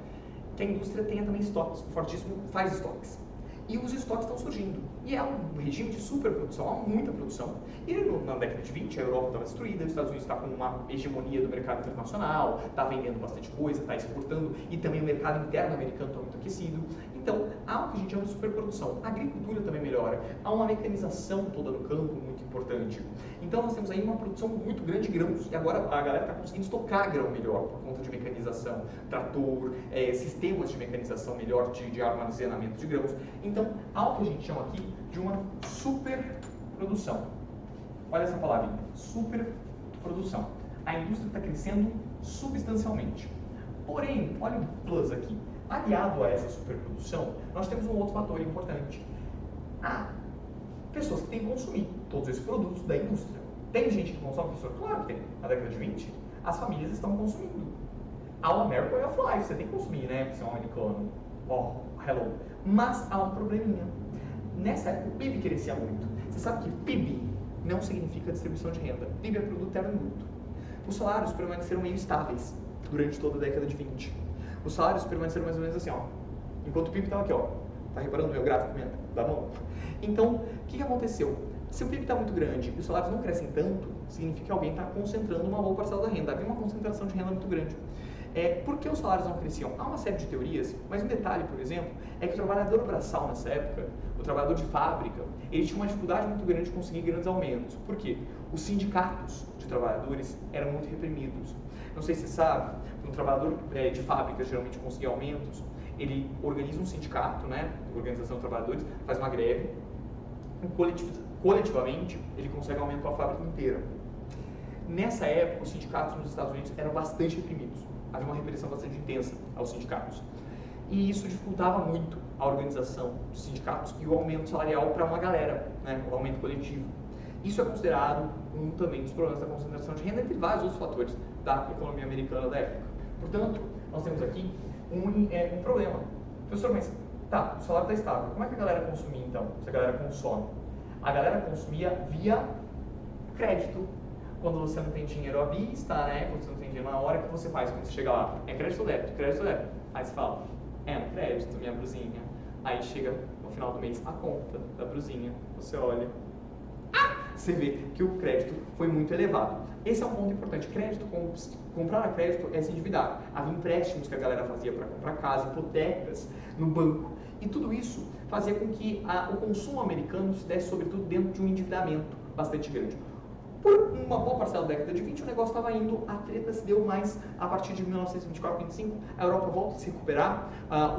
que a indústria tenha também estoques. O fordismo faz estoques. E os estoques estão surgindo. E é um regime de superprodução, há muita produção. E na década de 20, a Europa estava destruída, os Estados Unidos está com uma hegemonia do mercado internacional, está vendendo bastante coisa, está exportando, e também o mercado interno americano está muito aquecido. Então, há o que a gente chama de superprodução. A agricultura também melhora. Há uma mecanização toda no campo muito importante. Então, nós temos aí uma produção muito grande de grãos. E agora a galera está conseguindo estocar grão melhor por conta de mecanização, trator, sistemas de mecanização melhor de armazenamento de grãos. Então, há o que a gente chama aqui de uma superprodução. Olha essa palavrinha, superprodução. A indústria está crescendo substancialmente. Porém, olha o plus aqui. Aliado a essa superprodução, nós temos um outro fator importante. Há pessoas que têm que consumir todos esses produtos da indústria. Tem gente que consome, professor? Claro que tem. Na década de 20, as famílias estão consumindo. Há o American Way of Life, você tem que consumir, né? Porque você é um americano. Oh, hello. Mas há um probleminha. Nessa época, o PIB crescia muito. Você sabe que PIB não significa distribuição de renda. PIB é produto interno bruto. Os salários permaneceram meio estáveis durante toda a década de 20. Os salários permaneceram mais ou menos assim, ó. Enquanto o PIB estava aqui, ó. Tá reparando no meu gráfico mesmo? Da mão? Então, o que aconteceu? Se o PIB está muito grande e os salários não crescem tanto, significa que alguém está concentrando uma boa parcela da renda. Havia uma concentração de renda muito grande. Por que os salários não cresciam? Há uma série de teorias, mas um detalhe, por exemplo, é que o trabalhador braçal nessa época, o trabalhador de fábrica, ele tinha uma dificuldade muito grande de conseguir grandes aumentos. Por quê? Os sindicatos de trabalhadores eram muito reprimidos. Não sei se você sabe, um trabalhador de fábrica geralmente conseguir aumentos, ele organiza um sindicato, né, organização de trabalhadores, faz uma greve, e coletivamente ele consegue aumento para a fábrica inteira. Nessa época, os sindicatos nos Estados Unidos eram bastante reprimidos. Havia uma repressão bastante intensa aos sindicatos. E isso dificultava muito a organização dos sindicatos e o aumento salarial para uma galera, né, o aumento coletivo. Isso é considerado um também dos problemas da concentração de renda, entre vários outros fatores da economia americana da época. Portanto, nós temos aqui um problema. Professor, mas tá, o salário está estável. Como é que a galera consumia então? Se a galera consome? A galera consumia via crédito. Quando você não tem dinheiro à vista, né? Quando você não tem dinheiro na hora, o que você faz quando você chega lá? É crédito ou débito? Crédito ou débito? Aí você fala, no crédito, minha brusinha. Aí chega no final do mês a conta da brusinha. Você olha, você vê que o crédito foi muito elevado. Esse é um ponto importante. Crédito, comprar a crédito é se endividar. Havia empréstimos que a galera fazia para comprar casa, hipotecas no banco. E tudo isso fazia com que o consumo americano se desse, sobretudo, dentro de um endividamento bastante grande. Por uma boa parcela da década de 20, o negócio estava indo, a treta se deu mais a partir de 1924, 25, a Europa volta a se recuperar,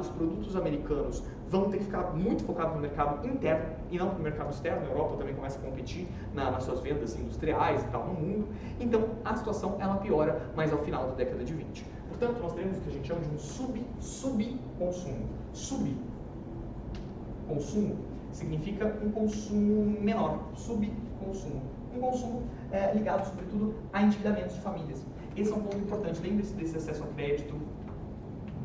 os produtos americanos vão ter que ficar muito focados no mercado interno e não no mercado externo. A Europa também começa a competir nas suas vendas industriais e tal no mundo. Então, a situação ela piora mais ao final da década de 20. Portanto, nós teremos o que a gente chama de um subconsumo. Subconsumo significa um consumo menor, subconsumo. Um consumo ligado, sobretudo, a endividamentos de famílias. Esse é um ponto importante. Lembre-se desse acesso a crédito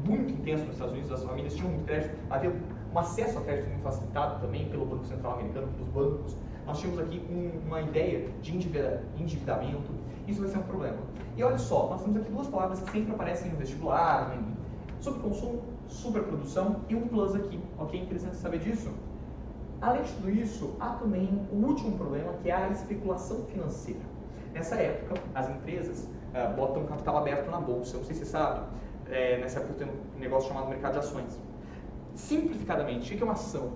muito intenso nos Estados Unidos. As famílias tinham muito crédito. Havia um acesso a crédito muito facilitado também pelo Banco Central Americano, pelos bancos. Nós tínhamos aqui uma ideia de endividamento. Isso vai ser um problema. E olha só, nós temos aqui duas palavras que sempre aparecem no vestibular, né? Subconsumo, superprodução e um plus aqui. Ok? Interessante saber disso? Além de tudo isso, há também o último problema, que é a especulação financeira. Nessa época, as empresas botam capital aberto na bolsa. Eu não sei se você sabe, nessa época tem um negócio chamado mercado de ações. Simplificadamente, o que é uma ação?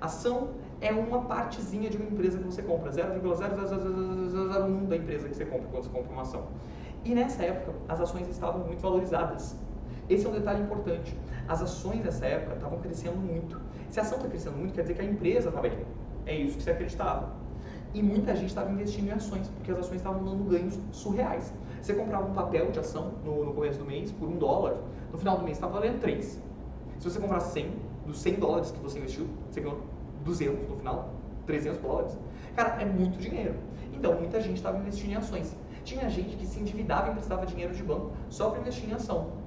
Ação é uma partezinha de uma empresa que você compra, 0,00001 da empresa que você compra quando você compra uma ação. E nessa época, as ações estavam muito valorizadas. Esse é um detalhe importante. As ações nessa época estavam crescendo muito. Se a ação está crescendo muito, quer dizer que a empresa estava bem. É isso que você acreditava. E muita gente estava investindo em ações, porque as ações estavam dando ganhos surreais. Você comprava um papel de ação no começo do mês por $1, no final do mês estava valendo 3. Se você comprar 100, dos $100 que você investiu, você ganhou 200 no final, $300. Cara, é muito dinheiro. Então, muita gente estava investindo em ações. Tinha gente que se endividava e emprestava dinheiro de banco só para investir em ação.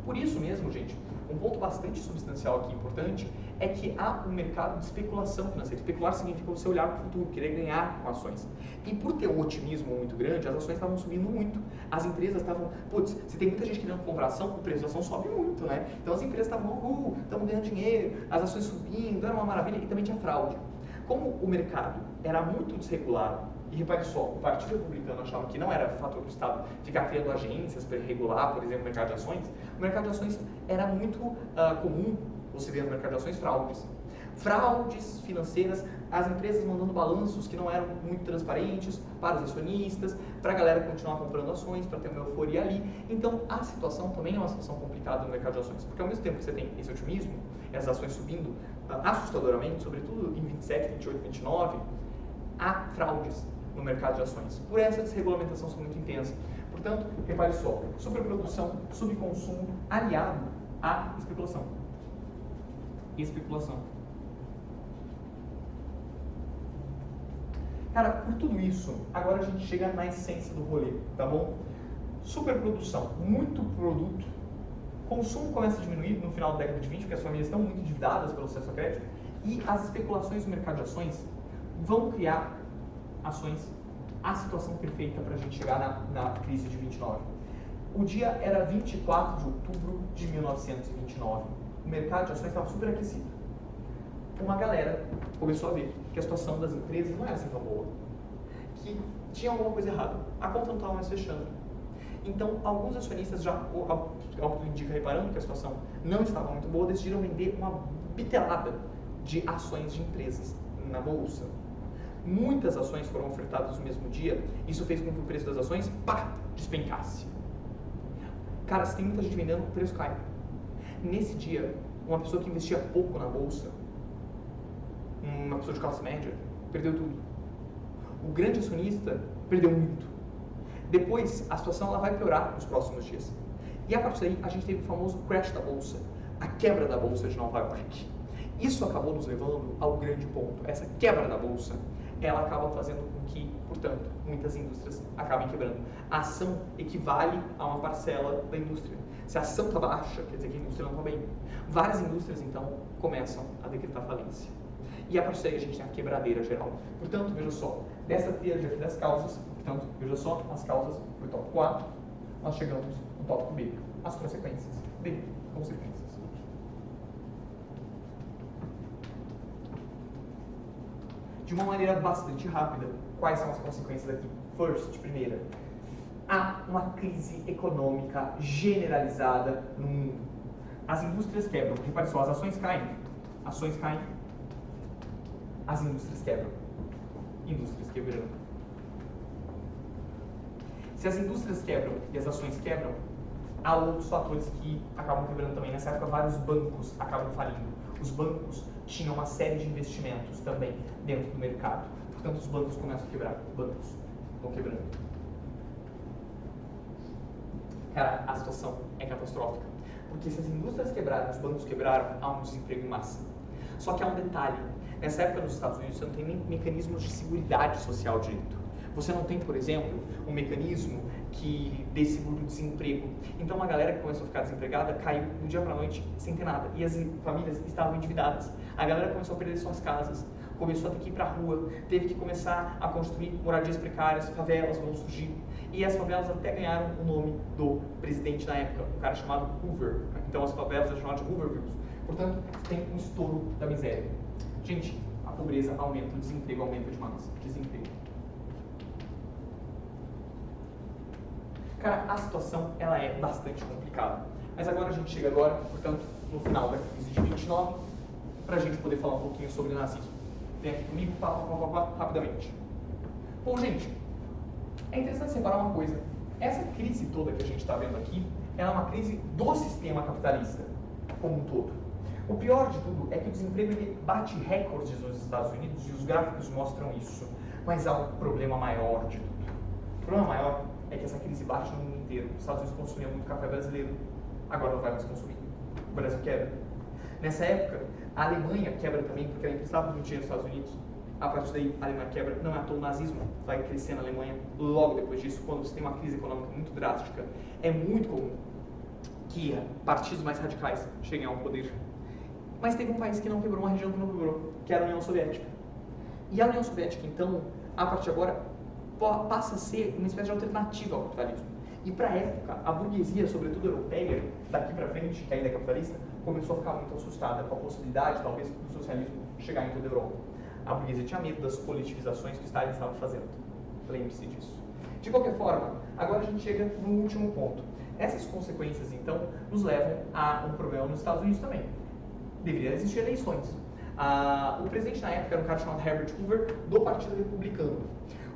Por isso mesmo, gente, um ponto bastante substancial aqui importante é que há um mercado de especulação financeira. Especular significa você olhar para o futuro, querer ganhar com ações. E por ter um otimismo muito grande, as ações estavam subindo muito. As empresas estavam, se tem muita gente querendo comprar ação, o preço da ação sobe muito, né? Então as empresas estavam, estamos ganhando dinheiro, as ações subindo, era uma maravilha, e também tinha fraude. Como o mercado era muito desregulado, e repare só, o Partido Republicano achava que não era fator do Estado ficar criando agências para regular, por exemplo, o mercado de ações. O mercado de ações era muito comum você ver no mercado de ações fraudes. Fraudes financeiras, as empresas mandando balanços que não eram muito transparentes para os acionistas, para a galera continuar comprando ações, para ter uma euforia ali. Então, a situação também é uma situação complicada no mercado de ações, porque ao mesmo tempo que você tem esse otimismo, essas ações subindo assustadoramente, sobretudo em 27, 28, 29, há fraudes no mercado de ações. Por essa desregulamentação ser muito intensa. Portanto, repare só, superprodução, subconsumo, aliado à especulação. Especulação. Cara, por tudo isso, agora a gente chega na essência do rolê, tá bom? Superprodução, muito produto, consumo começa a diminuir no final da década de 20, porque as famílias estão muito endividadas pelo acesso a crédito, e as especulações no mercado de ações vão criar ações, a situação perfeita para a gente chegar na crise de 29. O dia era 24 de outubro de 1929. O mercado de ações estava super aquecido. Uma galera começou a ver que a situação das empresas não era assim tão boa, que tinha alguma coisa errada, a conta não estava mais fechando. Então, alguns acionistas já, ao que indica, reparando que a situação não estava muito boa, decidiram vender uma bitelada de ações de empresas na bolsa. Muitas ações foram ofertadas no mesmo dia, isso fez com que o preço das ações, despencasse. Cara, se tem muita gente vendendo, o preço cai. Nesse dia, uma pessoa que investia pouco na bolsa, uma pessoa de classe média, perdeu tudo. O grande acionista perdeu muito. Depois, a situação ela vai piorar nos próximos dias. E a partir daí, a gente teve o famoso crash da bolsa, a quebra da bolsa de Nova York. Isso acabou nos levando ao grande ponto. Essa quebra da bolsa, ela acaba fazendo com que, portanto, muitas indústrias acabem quebrando. A ação equivale a uma parcela da indústria. Se a ação está baixa, quer dizer que a indústria não está bem. Várias indústrias, então, começam a decretar falência. E a partir daí a gente tem a quebradeira geral. Portanto, veja só, dessa tríade aqui das causas, portanto, veja só, as causas foi o tópico A, nós chegamos no tópico B, as consequências. B, consequências. de uma maneira bastante rápida. Quais são as consequências aqui? First, primeira, há uma crise econômica generalizada no mundo. As indústrias quebram. Repare só, as ações caem, as indústrias quebram. Indústrias quebrando. Se as indústrias quebram e as ações quebram, há outros fatores que acabam quebrando também. Nessa época, vários bancos acabam falindo. Os bancos tinham uma série de investimentos também dentro do mercado. Portanto, os bancos começam a quebrar. Bancos vão quebrando. Cara, a situação é catastrófica. Porque se as indústrias quebraram, os bancos quebraram, há um desemprego em massa. Só que há um detalhe. Nessa época, nos Estados Unidos, você não tem nem mecanismos de seguridade social direito. Você não tem, por exemplo, um mecanismo que dê seguro-desemprego. Então, a galera que começou a ficar desempregada caiu do dia para a noite sem ter nada. E as famílias estavam endividadas. A galera começou a perder suas casas, começou a ter que ir para a rua, teve que começar a construir moradias precárias, favelas vão surgir. E as favelas até ganharam o nome do presidente na época, um cara chamado Hoover. Então, as favelas eram chamadas de Hoovervilles. Portanto, tem um estouro da miséria. Gente, a pobreza aumenta, o desemprego aumenta demais. Desemprego. Cara, a situação ela é bastante complicada. Mas agora a gente chega portanto, no final da crise de 29, para a gente poder falar um pouquinho sobre o nazismo. Vem aqui comigo, rapidamente. Bom, gente, é interessante separar uma coisa. Essa crise toda que a gente está vendo aqui, ela é uma crise do sistema capitalista, como um todo. O pior de tudo é que o desemprego ele bate recordes nos Estados Unidos e os gráficos mostram isso. Mas há um problema maior de tudo. O problema maior é que essa crise bate no mundo inteiro. Os Estados Unidos consumiam muito café brasileiro, agora não vai mais consumir. O Brasil quebra. Nessa época, a Alemanha quebra também, porque ela emprestava muito dinheiro nos Estados Unidos. A partir daí, a Alemanha quebra. Não é à toa o nazismo vai crescer na Alemanha. Logo depois disso, quando você tem uma crise econômica muito drástica, é muito comum que partidos mais radicais cheguem ao poder. Mas teve um país que não quebrou, uma região que não quebrou, que era a União Soviética. E a União Soviética, então, a partir de agora, passa a ser uma espécie de alternativa ao capitalismo. E para a época, a burguesia, sobretudo europeia, daqui para frente, que ainda é capitalista, começou a ficar muito assustada com a possibilidade, talvez, do socialismo chegar em toda a Europa. A burguesia tinha medo das coletivizações que o Stalin estava fazendo. Lembre-se disso. De qualquer forma, agora a gente chega no último ponto. Essas consequências, então, nos levam a um problema nos Estados Unidos também. Deveriam existir eleições. O presidente na época era um cara chamado Herbert Hoover, do Partido Republicano.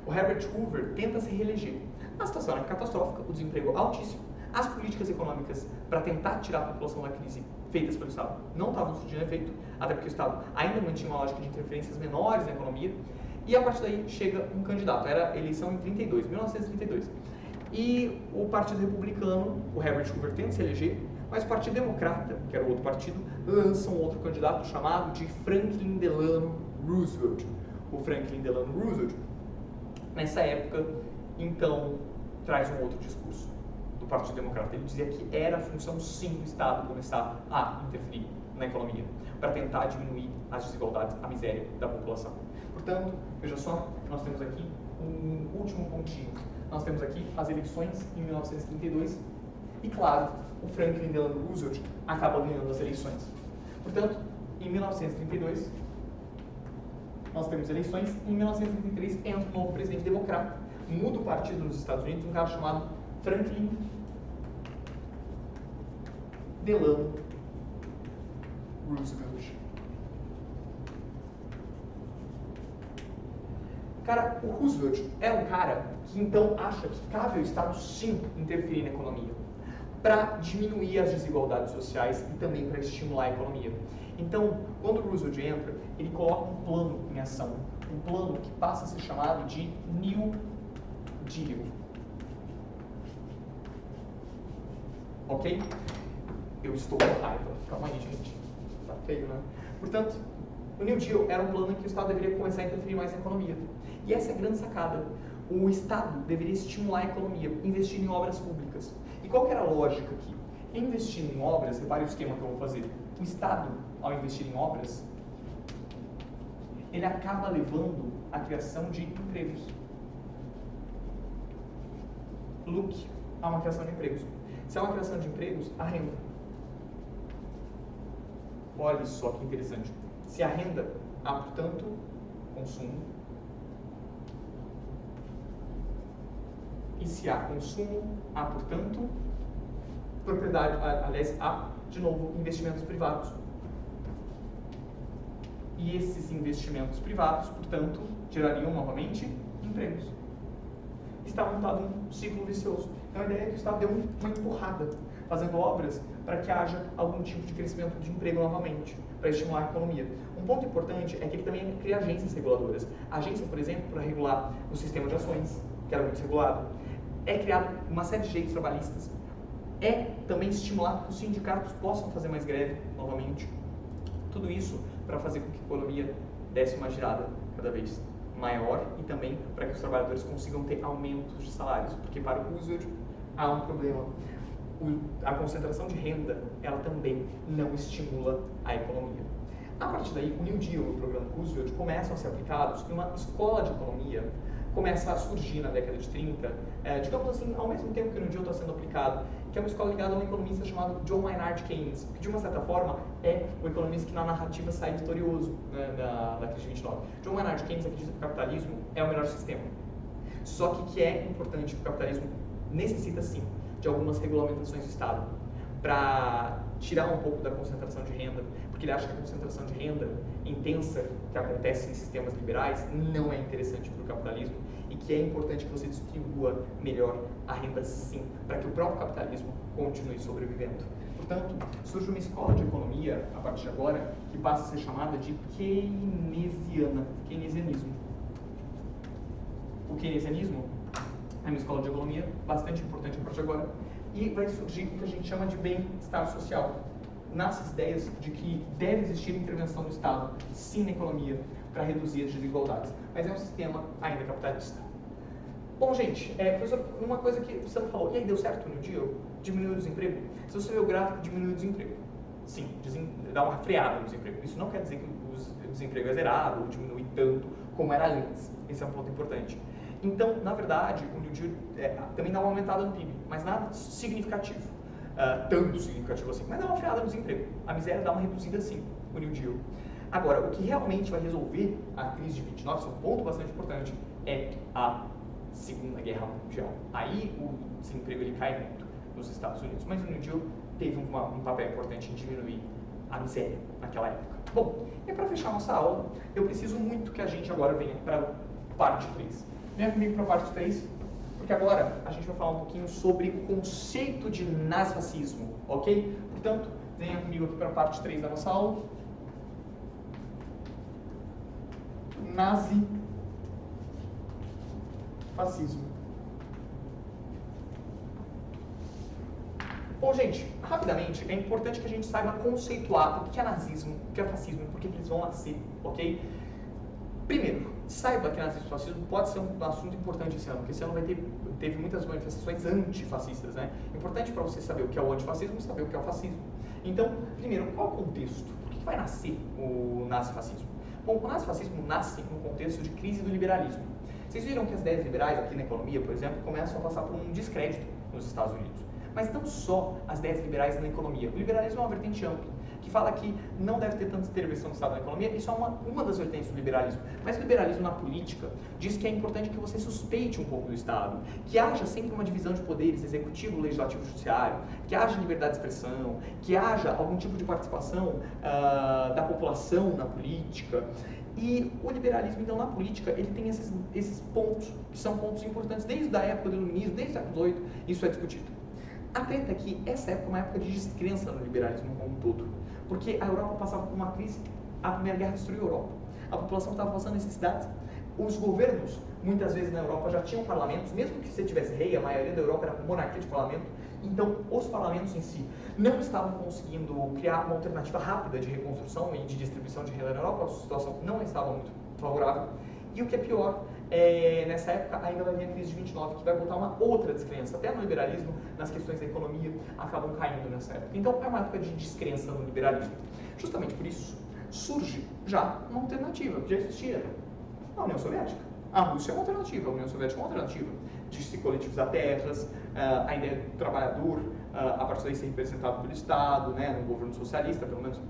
O Herbert Hoover tenta se reeleger. A situação era catastrófica, o desemprego altíssimo, as políticas econômicas para tentar tirar a população da crise feitas pelo Estado não estavam surtindo efeito, até porque o Estado ainda mantinha uma lógica de interferências menores na economia, e a partir daí chega um candidato. Era eleição em 1932. E o Partido Republicano, o Herbert Hoover tenta se eleger, mas o Partido Democrata, que era o outro partido, lança um outro candidato chamado de Franklin Delano Roosevelt. O Franklin Delano Roosevelt, nessa época, então, traz um outro discurso do Partido Democrata. Ele dizia que era função, sim, do Estado começar a interferir na economia, para tentar diminuir as desigualdades, a miséria da população. Portanto, veja só, nós temos aqui um último pontinho. Nós temos aqui as eleições em 1932 e, claro, o Franklin Delano Roosevelt acaba ganhando as eleições. Portanto, em 1932, nós temos eleições e em 1933 entra um novo presidente democrata. Muda o partido nos Estados Unidos, um cara chamado Franklin Delano Roosevelt. Cara, o Roosevelt é um cara que então acha que cabe ao Estado sim interferir na economia para diminuir as desigualdades sociais e também para estimular a economia. Então, quando o Roosevelt entra, ele coloca um plano em ação, um plano que passa a ser chamado de New Deal. Ok? Eu estou com raiva. Calma aí, gente. Tá feio, né? Portanto, o New Deal era um plano em que o Estado deveria começar a interferir mais na economia. E essa é a grande sacada. O Estado deveria estimular a economia, investir em obras públicas. E qual que era a lógica aqui? Investindo em obras, repare o esquema que eu vou fazer. O Estado, ao investir em obras, ele acaba levando à criação de empregos. Look, há uma criação de empregos. Se há uma criação de empregos, há renda. Olha só que interessante. Se há renda, há, portanto, consumo. E se há consumo, há, portanto, propriedade, aliás, há, de novo, investimentos privados. E esses investimentos privados, portanto, gerariam novamente empregos. Está montado um ciclo vicioso. Então a ideia é que o Estado deu uma empurrada, fazendo obras para que haja algum tipo de crescimento de emprego novamente, para estimular a economia. Um ponto importante é que ele também cria agências reguladoras. A agência, por exemplo, para regular o sistema de ações, que era muito regulado. É criado uma série de direitos trabalhistas. É também estimular que os sindicatos possam fazer mais greve novamente. Tudo isso para fazer com que a economia desse uma girada cada vez maior e também para que os trabalhadores consigam ter aumentos de salários, porque para o Roosevelt há um problema. A concentração de renda, ela também não estimula a economia. A partir daí, o New Deal e o programa Roosevelt começam a ser aplicados e uma escola de economia começa a surgir na década de 30, digamos assim, ao mesmo tempo que o New Deal está sendo aplicado, que é uma escola ligada a um economista chamado John Maynard Keynes, que de uma certa forma é o economista que na narrativa sai vitorioso, né, da crise de 29. John Maynard Keynes acredita que o capitalismo é o melhor sistema. Só que é importante que o capitalismo necessita sim de algumas regulamentações do Estado para tirar um pouco da concentração de renda, porque ele acha que a concentração de renda intensa que acontece em sistemas liberais não é interessante para o capitalismo e que é importante que você distribua melhor a renda sim, para que o próprio capitalismo continue sobrevivendo. Portanto, surge uma escola de economia, a partir de agora, que passa a ser chamada de keynesianismo. O keynesianismo é uma escola de economia bastante importante a partir de agora e vai surgir o que a gente chama de bem-estar social. Nasce as ideias de que deve existir intervenção do Estado, sim, na economia, para reduzir as desigualdades. Mas é um sistema ainda capitalista. Bom, gente, professor, uma coisa que você não falou, e aí deu certo no dia? Diminuiu o desemprego? Se você ver o gráfico, diminui o desemprego. Sim, dá uma freada no desemprego. Isso não quer dizer que o desemprego é zerado ou diminui tanto como era antes. Esse é um ponto importante. Então, na verdade, o New Deal também dá uma aumentada no PIB, mas nada significativo. Tanto significativo assim, mas dá uma freada no desemprego. A miséria dá uma reduzida sim, o New Deal. Agora, o que realmente vai resolver a crise de 29, isso é um ponto bastante importante, é a Segunda Guerra Mundial. Aí o desemprego ele cai muito nos Estados Unidos, mas o New Deal teve um papel importante em diminuir a miséria naquela época. Bom, e para fechar nossa aula, eu preciso muito que a gente agora venha para a parte 3. Venha comigo para a parte 3, porque agora a gente vai falar um pouquinho sobre o conceito de nazifascismo, ok? Portanto, venha comigo aqui para a parte 3 da nossa aula. Nazifascismo. Bom, gente, rapidamente, é importante que a gente saiba conceituar o que é nazismo, o que é fascismo e por que eles vão nascer, ok? Primeiro, saiba que nazismo e fascismo pode ser um assunto importante esse ano, porque esse ano teve muitas manifestações antifascistas, né? Importante para você saber o que é o antifascismo e saber o que é o fascismo. Então, primeiro, qual é o contexto? Por que vai nascer o nazifascismo? Bom, o nazifascismo nasce num contexto de crise do liberalismo. Vocês viram que as ideias liberais aqui na economia, por exemplo, começam a passar por um descrédito nos Estados Unidos. Mas não só as ideias liberais na economia. O liberalismo é uma vertente ampla, que fala que não deve ter tanta intervenção do Estado na economia. Isso é uma das vertentes do liberalismo. Mas o liberalismo na política diz que é importante que você suspeite um pouco do Estado, que haja sempre uma divisão de poderes, executivo, legislativo, judiciário, que haja liberdade de expressão, que haja algum tipo de participação da população na política. E o liberalismo, então, na política, ele tem esses pontos, que são pontos importantes desde a época do iluminismo, desde o século XVIII, isso é discutido. A treta é que essa época é uma época de descrença no liberalismo como um todo, porque a Europa passava por uma crise, a Primeira Guerra destruiu a Europa, a população estava passando necessidades, os governos, muitas vezes na Europa, já tinham parlamentos, mesmo que você tivesse rei, a maioria da Europa era monarquia de parlamento, então os parlamentos em si não estavam conseguindo criar uma alternativa rápida de reconstrução e de distribuição de renda na Europa, a situação não estava muito favorável, e o que é pior, nessa época ainda vai vir a crise de 29, que vai botar uma outra descrença, até no liberalismo, nas questões da economia, acabam caindo nessa época. Então é uma época de descrença no liberalismo. Justamente por isso, surge já uma alternativa, que já existia, a União Soviética. A Rússia é uma alternativa, a União Soviética é uma alternativa de se coletivizar terras, a ideia do trabalhador, a partir daí ser representado pelo Estado, né, no governo socialista, pelo menos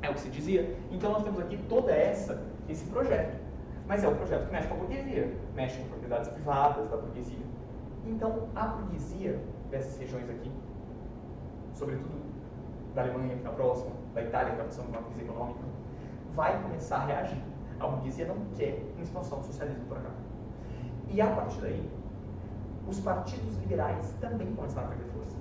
é o que se dizia. Então nós temos aqui todo esse projeto. mas é um projeto que mexe com a burguesia, mexe com propriedades privadas da burguesia. Então, a burguesia dessas regiões aqui, sobretudo da Alemanha, que está próxima, da Itália, que está passando por uma crise econômica, vai começar a reagir. A burguesia não quer uma expansão do socialismo por cá. E a partir daí, os partidos liberais também começaram a perder força.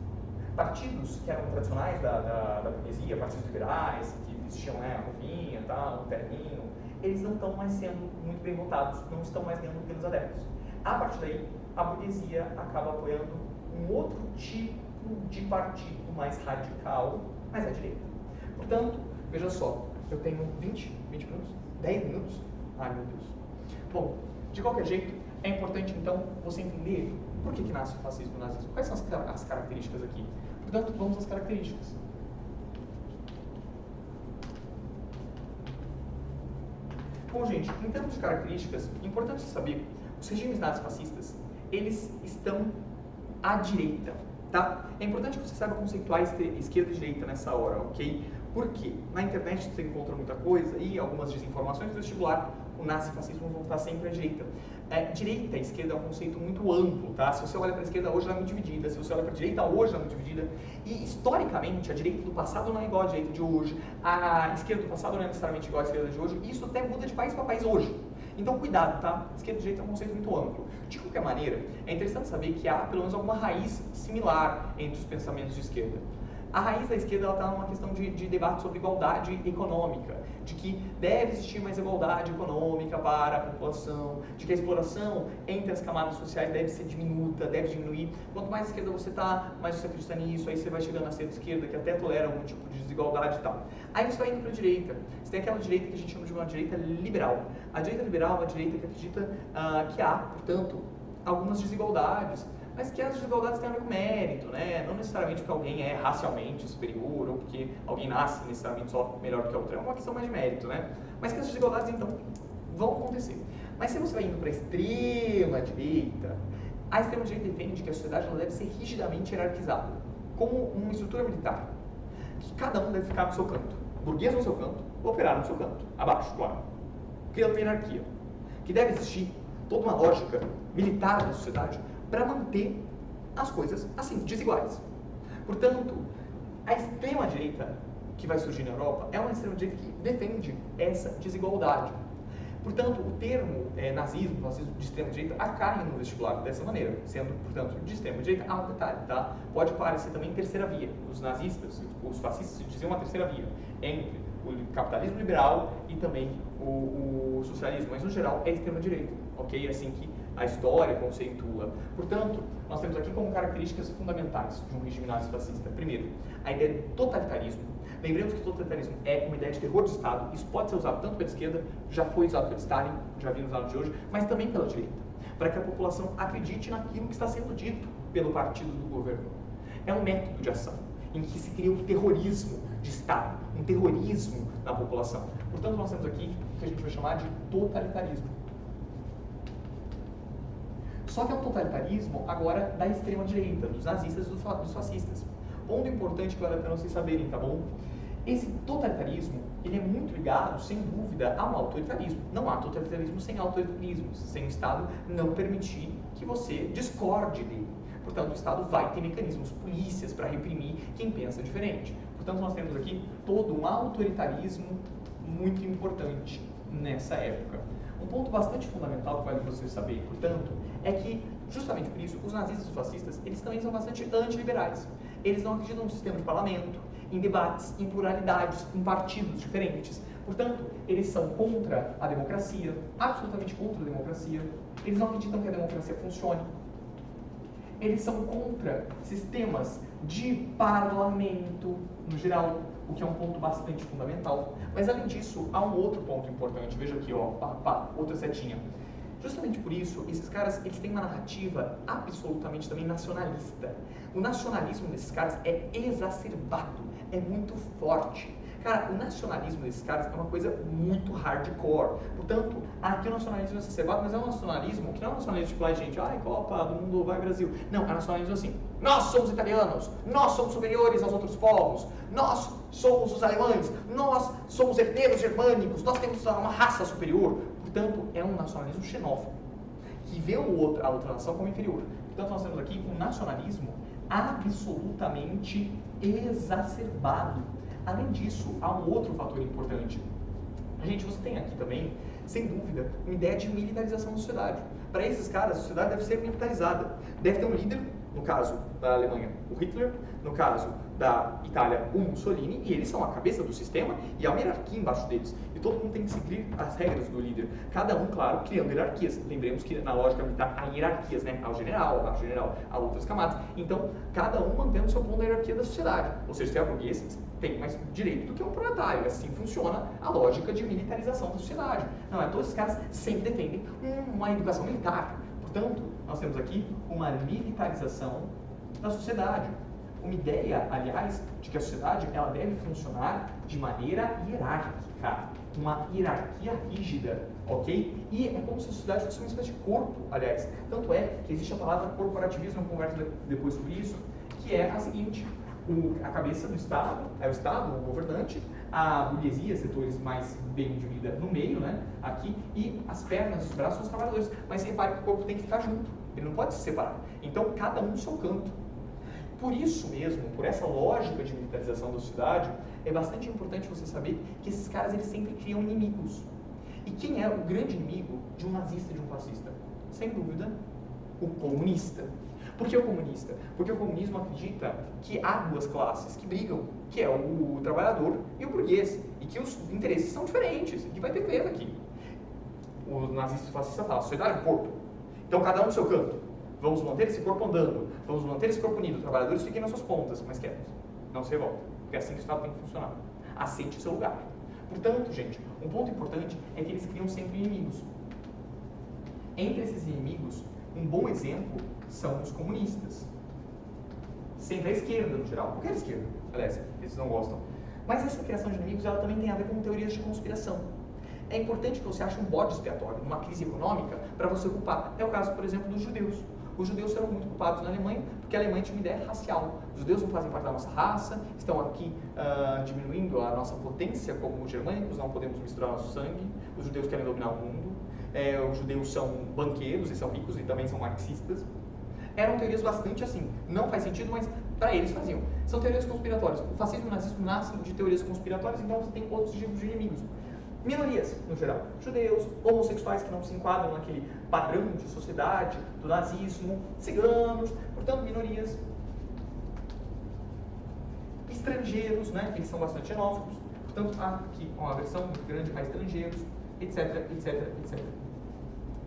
Partidos que eram tradicionais da burguesia, partidos liberais, que vestiam a roupinha, o terninho, eles não estão mais sendo muito bem votados, não estão mais ganhando pelos adeptos. A partir daí, a burguesia acaba apoiando um outro tipo de partido mais radical, mais à direita. Portanto, veja só, eu tenho 20 minutos? 10 minutos? Ai, meu Deus. Bom, de qualquer jeito, é importante, então, você entender por que nasce o fascismo e o nazismo. Quais são as características aqui? Portanto, vamos às características. Bom, gente, em termos de características, é importante saber, os regimes nazifascistas, eles estão à direita, tá? É importante que você saiba conceituar esquerda e direita nessa hora, ok? Porque na internet você encontra muita coisa e algumas desinformações do vestibular, o nazifascismo vão estar sempre à direita. Direita e esquerda é um conceito muito amplo, tá? Se você olha para a esquerda hoje, ela é muito dividida. Se você olha para a direita hoje, ela é muito dividida. E historicamente, a direita do passado não é igual à direita de hoje. A esquerda do passado não é necessariamente igual à esquerda de hoje. E isso até muda de país para país hoje. Então, cuidado, tá? Esquerda e direita é um conceito muito amplo. De qualquer maneira, é interessante saber que há pelo menos alguma raiz similar entre os pensamentos de esquerda. A raiz da esquerda está numa questão de debate sobre igualdade econômica, de que deve existir mais igualdade econômica para a população, de que a exploração entre as camadas sociais deve ser diminuta, deve diminuir. Quanto mais esquerda você está, mais você acredita nisso, aí você vai chegando na centro-esquerda, que até tolera algum tipo de desigualdade e tal. Aí você vai indo para a direita. Você tem aquela direita que a gente chama de uma direita liberal. A direita liberal é uma direita que acredita que há, portanto, algumas desigualdades, mas que as desigualdades têm a ver com mérito, né? Não necessariamente porque alguém é racialmente superior ou porque alguém nasce necessariamente só melhor que a outra. É uma questão mais de mérito, né? Mas que as desigualdades, então, vão acontecer. Mas se você vai indo para a extrema-direita, a extrema-direita defende que a sociedade ela deve ser rigidamente hierarquizada, como uma estrutura militar, que cada um deve ficar no seu canto. Burguês no seu canto, operário no seu canto, abaixo, claro. Criando uma hierarquia. Que deve existir toda uma lógica militar da sociedade para manter as coisas assim, desiguais. Portanto, a extrema-direita que vai surgir na Europa é uma extrema-direita que defende essa desigualdade. Portanto, o termo nazismo, fascismo de extrema-direita, cai no vestibular dessa maneira, sendo, portanto, de extrema-direita há um detalhe, tá? Pode parecer também terceira via. Os nazistas, os fascistas diziam uma terceira via entre o capitalismo liberal e também o socialismo, mas no geral é extrema-direita, ok? É assim que a história conceitua. Portanto, nós temos aqui como características fundamentais de um regime nazifascista. Primeiro, a ideia de totalitarismo. Lembremos que totalitarismo é uma ideia de terror de Estado. Isso pode ser usado tanto pela esquerda, já foi usado pelo Stalin, já vimos usado de hoje, mas também pela direita, para que a população acredite naquilo que está sendo dito pelo partido do governo. É um método de ação em que se cria um terrorismo de Estado, um terrorismo na população. Portanto, nós temos aqui o que a gente vai chamar de totalitarismo. Só que é um totalitarismo agora da extrema-direita, dos nazistas e dos fascistas. Ponto importante que vale a pena vocês saberem, tá bom? Esse totalitarismo, ele é muito ligado, sem dúvida, a um autoritarismo. Não há totalitarismo sem autoritarismo, sem o Estado não permitir que você discorde dele. Portanto, o Estado vai ter mecanismos, polícias para reprimir quem pensa diferente. Portanto, nós temos aqui todo um autoritarismo muito importante nessa época. Um ponto bastante fundamental que vale vocês saberem, portanto, é que, justamente por isso, os nazistas e os fascistas, eles também são bastante antiliberais. Eles não acreditam no sistema de parlamento, em debates, em pluralidades, em partidos diferentes. Portanto, eles são contra a democracia, absolutamente contra a democracia. Eles não acreditam que a democracia funcione. Eles são contra sistemas de parlamento, no geral, o que é um ponto bastante fundamental. Mas, além disso, há um outro ponto importante. Veja aqui, ó, outra setinha. Justamente por isso, esses caras, eles têm uma narrativa absolutamente também nacionalista. O nacionalismo desses caras é exacerbado, é muito forte. Cara, o nacionalismo desses caras é uma coisa muito hardcore. Portanto, aqui o nacionalismo é exacerbado, mas é um nacionalismo que não é um nacionalismo tipo, gente, ai, Copa do Mundo, vai Brasil. Não, é um nacionalismo assim, nós somos italianos, nós somos superiores aos outros povos, nós somos os alemães, nós somos herdeiros germânicos, nós temos uma raça superior. Portanto, é um nacionalismo xenófobo, que vê a outra nação como inferior. Portanto, nós temos aqui um nacionalismo absolutamente exacerbado. Além disso, há um outro fator importante. Gente, você tem aqui também, sem dúvida, uma ideia de militarização da sociedade. Para esses caras, a sociedade deve ser militarizada. Deve ter um líder, no caso da Alemanha, o Hitler, no caso da Itália, o Mussolini, e eles são a cabeça do sistema e há uma hierarquia embaixo deles. E todo mundo tem que seguir as regras do líder. Cada um, claro, criando hierarquias. Lembremos que na lógica militar há hierarquias, né? Há o general, há outras camadas. Então, cada um mantendo o seu ponto da hierarquia da sociedade. Ou seja, se é burguês, tem mais direito do que um proletário. Assim funciona a lógica de militarização da sociedade. Não é? Todos esses caras sempre defendem uma educação militar. Portanto, nós temos aqui uma militarização da sociedade. Uma ideia, aliás, de que a sociedade ela deve funcionar de maneira hierárquica, uma hierarquia rígida, ok? E é como se a sociedade fosse uma espécie de corpo, aliás. Tanto é que existe a palavra corporativismo, eu converso depois sobre isso, que é a seguinte: a cabeça do Estado é o Estado, o governante, a burguesia, setores mais bem de vida no meio, né, aqui, e as pernas, os braços são os trabalhadores. Mas repare que o corpo tem que ficar junto, ele não pode se separar. Então, cada um no seu canto. Por isso mesmo, por essa lógica de militarização da sociedade, é bastante importante você saber que esses caras eles sempre criam inimigos. E quem é o grande inimigo de um nazista e de um fascista? Sem dúvida, o comunista. Por que o comunista? Porque o comunismo acredita que há duas classes que brigam, que é o trabalhador e o burguês, e que os interesses são diferentes, e que vai ter greve aqui. O nazista e o fascista falam, a sociedade é um corpo, então cada um no seu canto. Vamos manter esse corpo andando, vamos manter esse corpo unido, trabalhadores fiquem nas suas pontas, mas quietos, não se revoltem, porque é assim que o Estado tem que funcionar. Aceite o seu lugar. Portanto, gente, um ponto importante é que eles criam sempre inimigos. Entre esses inimigos, um bom exemplo são os comunistas. Sempre a esquerda, no geral. Qualquer esquerda, aliás, eles não gostam. Mas essa criação de inimigos, ela também tem a ver com teorias de conspiração. É importante que você ache um bode expiatório numa crise econômica para você culpar. É o caso, por exemplo, dos judeus. Os judeus foram muito culpados na Alemanha porque a Alemanha tinha uma ideia racial. Os judeus não fazem parte da nossa raça, estão aqui diminuindo a nossa potência como germânicos, não podemos misturar nosso sangue. Os judeus querem dominar o mundo. Os judeus são banqueiros e são ricos e também são marxistas. Eram teorias bastante assim, não faz sentido, mas para eles faziam. São teorias conspiratórias. O fascismo e o nazismo nascem de teorias conspiratórias, então você tem outros tipos de inimigos. Minorias, no geral. Judeus, homossexuais que não se enquadram naquele padrão de sociedade do nazismo, ciganos, portanto, minorias. Estrangeiros, né? Eles são bastante xenófobos, portanto, há aqui uma aversão muito grande a estrangeiros, etc, etc, etc.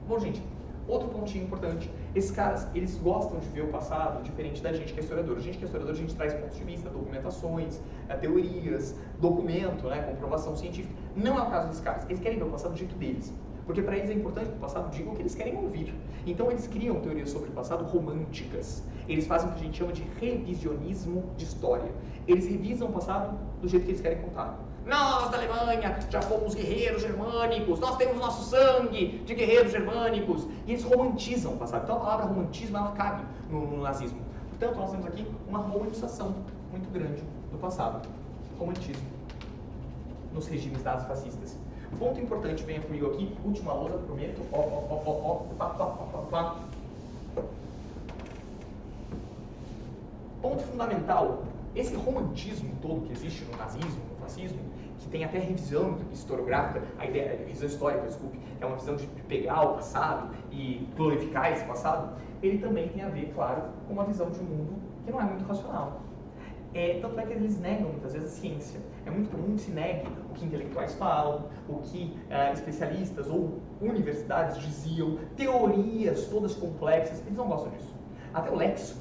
Bom, gente, outro pontinho importante. Esses caras, eles gostam de ver o passado diferente da gente que é historiador. A gente que é historiador, a gente traz pontos de vista, documentações, teorias, documento, né, comprovação científica. Não é o caso desses caras. Eles querem ver o passado do jeito deles. Porque para eles é importante que o passado diga o que eles querem ouvir. Então eles criam teorias sobre o passado românticas. Eles fazem o que a gente chama de revisionismo de história. Eles revisam o passado do jeito que eles querem contar. Nós da Alemanha já fomos guerreiros germânicos, nós temos nosso sangue de guerreiros germânicos. E eles romantizam o passado. Então a palavra romantismo ela cabe no nazismo. Portanto, nós temos aqui uma romantização muito grande do passado. Romantismo nos regimes nazifascistas. Ponto importante, venha comigo aqui, última lousa, prometo. Ponto fundamental, esse romantismo todo que existe no nazismo, no fascismo, que tem até revisão historiográfica, a ideia, revisão histórica, desculpe, é uma visão de pegar o passado e glorificar esse passado, ele também tem a ver, claro, com uma visão de um mundo que não é muito racional. Tanto é que eles negam muitas vezes a ciência. É muito comum que se negue o que intelectuais falam, o que especialistas ou universidades diziam, teorias todas complexas, eles não gostam disso. Até o léxico,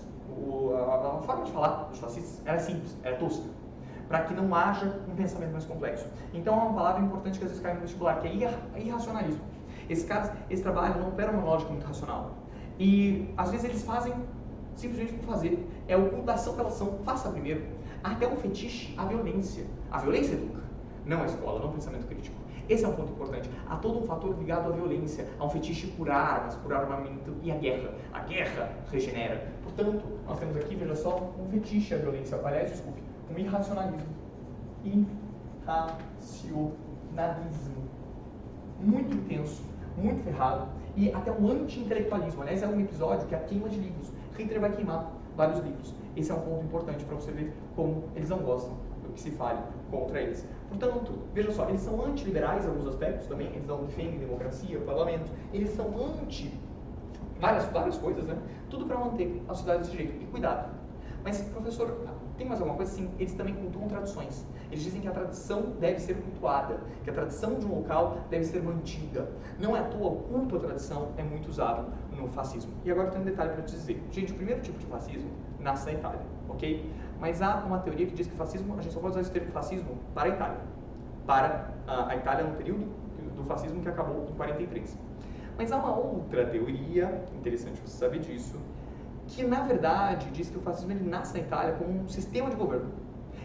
a forma de falar dos fascistas era simples, era tosca, para que não haja um pensamento mais complexo. Então é uma palavra importante que às vezes cai no vestibular, que é irracionalismo. Esses caras, esse trabalho não opera uma lógica muito racional. E às vezes eles fazem simplesmente por fazer. É o culto da ação pela ação, faça primeiro. Até um fetiche à violência. A violência educa, não a escola, não o pensamento crítico. Esse é um ponto importante. Há todo um fator ligado à violência, a um fetiche por armas, por armamento e a guerra. A guerra regenera. Portanto, nós temos aqui, veja só, um fetiche à violência. Aliás, desculpe, um irracionalismo. Irracionalismo. Muito intenso. muito ferrado, e até um anti-intelectualismo. Aliás, é um episódio que é a queima de livros. Hitler vai queimar vários livros. Esse é um ponto importante para você ver como eles não gostam do que se fale contra eles. Portanto, veja só, eles são antiliberais em alguns aspectos também, eles não defendem democracia, parlamento, eles são anti várias coisas, né? Tudo para manter a sociedade desse jeito. E cuidado. Mas, professor, tem mais alguma coisa? Sim, eles também cultuam tradições. Eles dizem que a tradição deve ser cultuada, que a tradição de um local deve ser mantida. Não é à toa, o culto à tradição é muito usado no fascismo. E agora tem um detalhe para te dizer. Gente, o primeiro tipo de fascismo nasce na Itália, ok? Mas há uma teoria que diz que fascismo, a gente só pode usar esse termo fascismo para a Itália. Para a Itália no período do fascismo que acabou em 43. Mas há uma outra teoria, interessante você saber disso, que na verdade diz que o fascismo ele nasce na Itália como um sistema de governo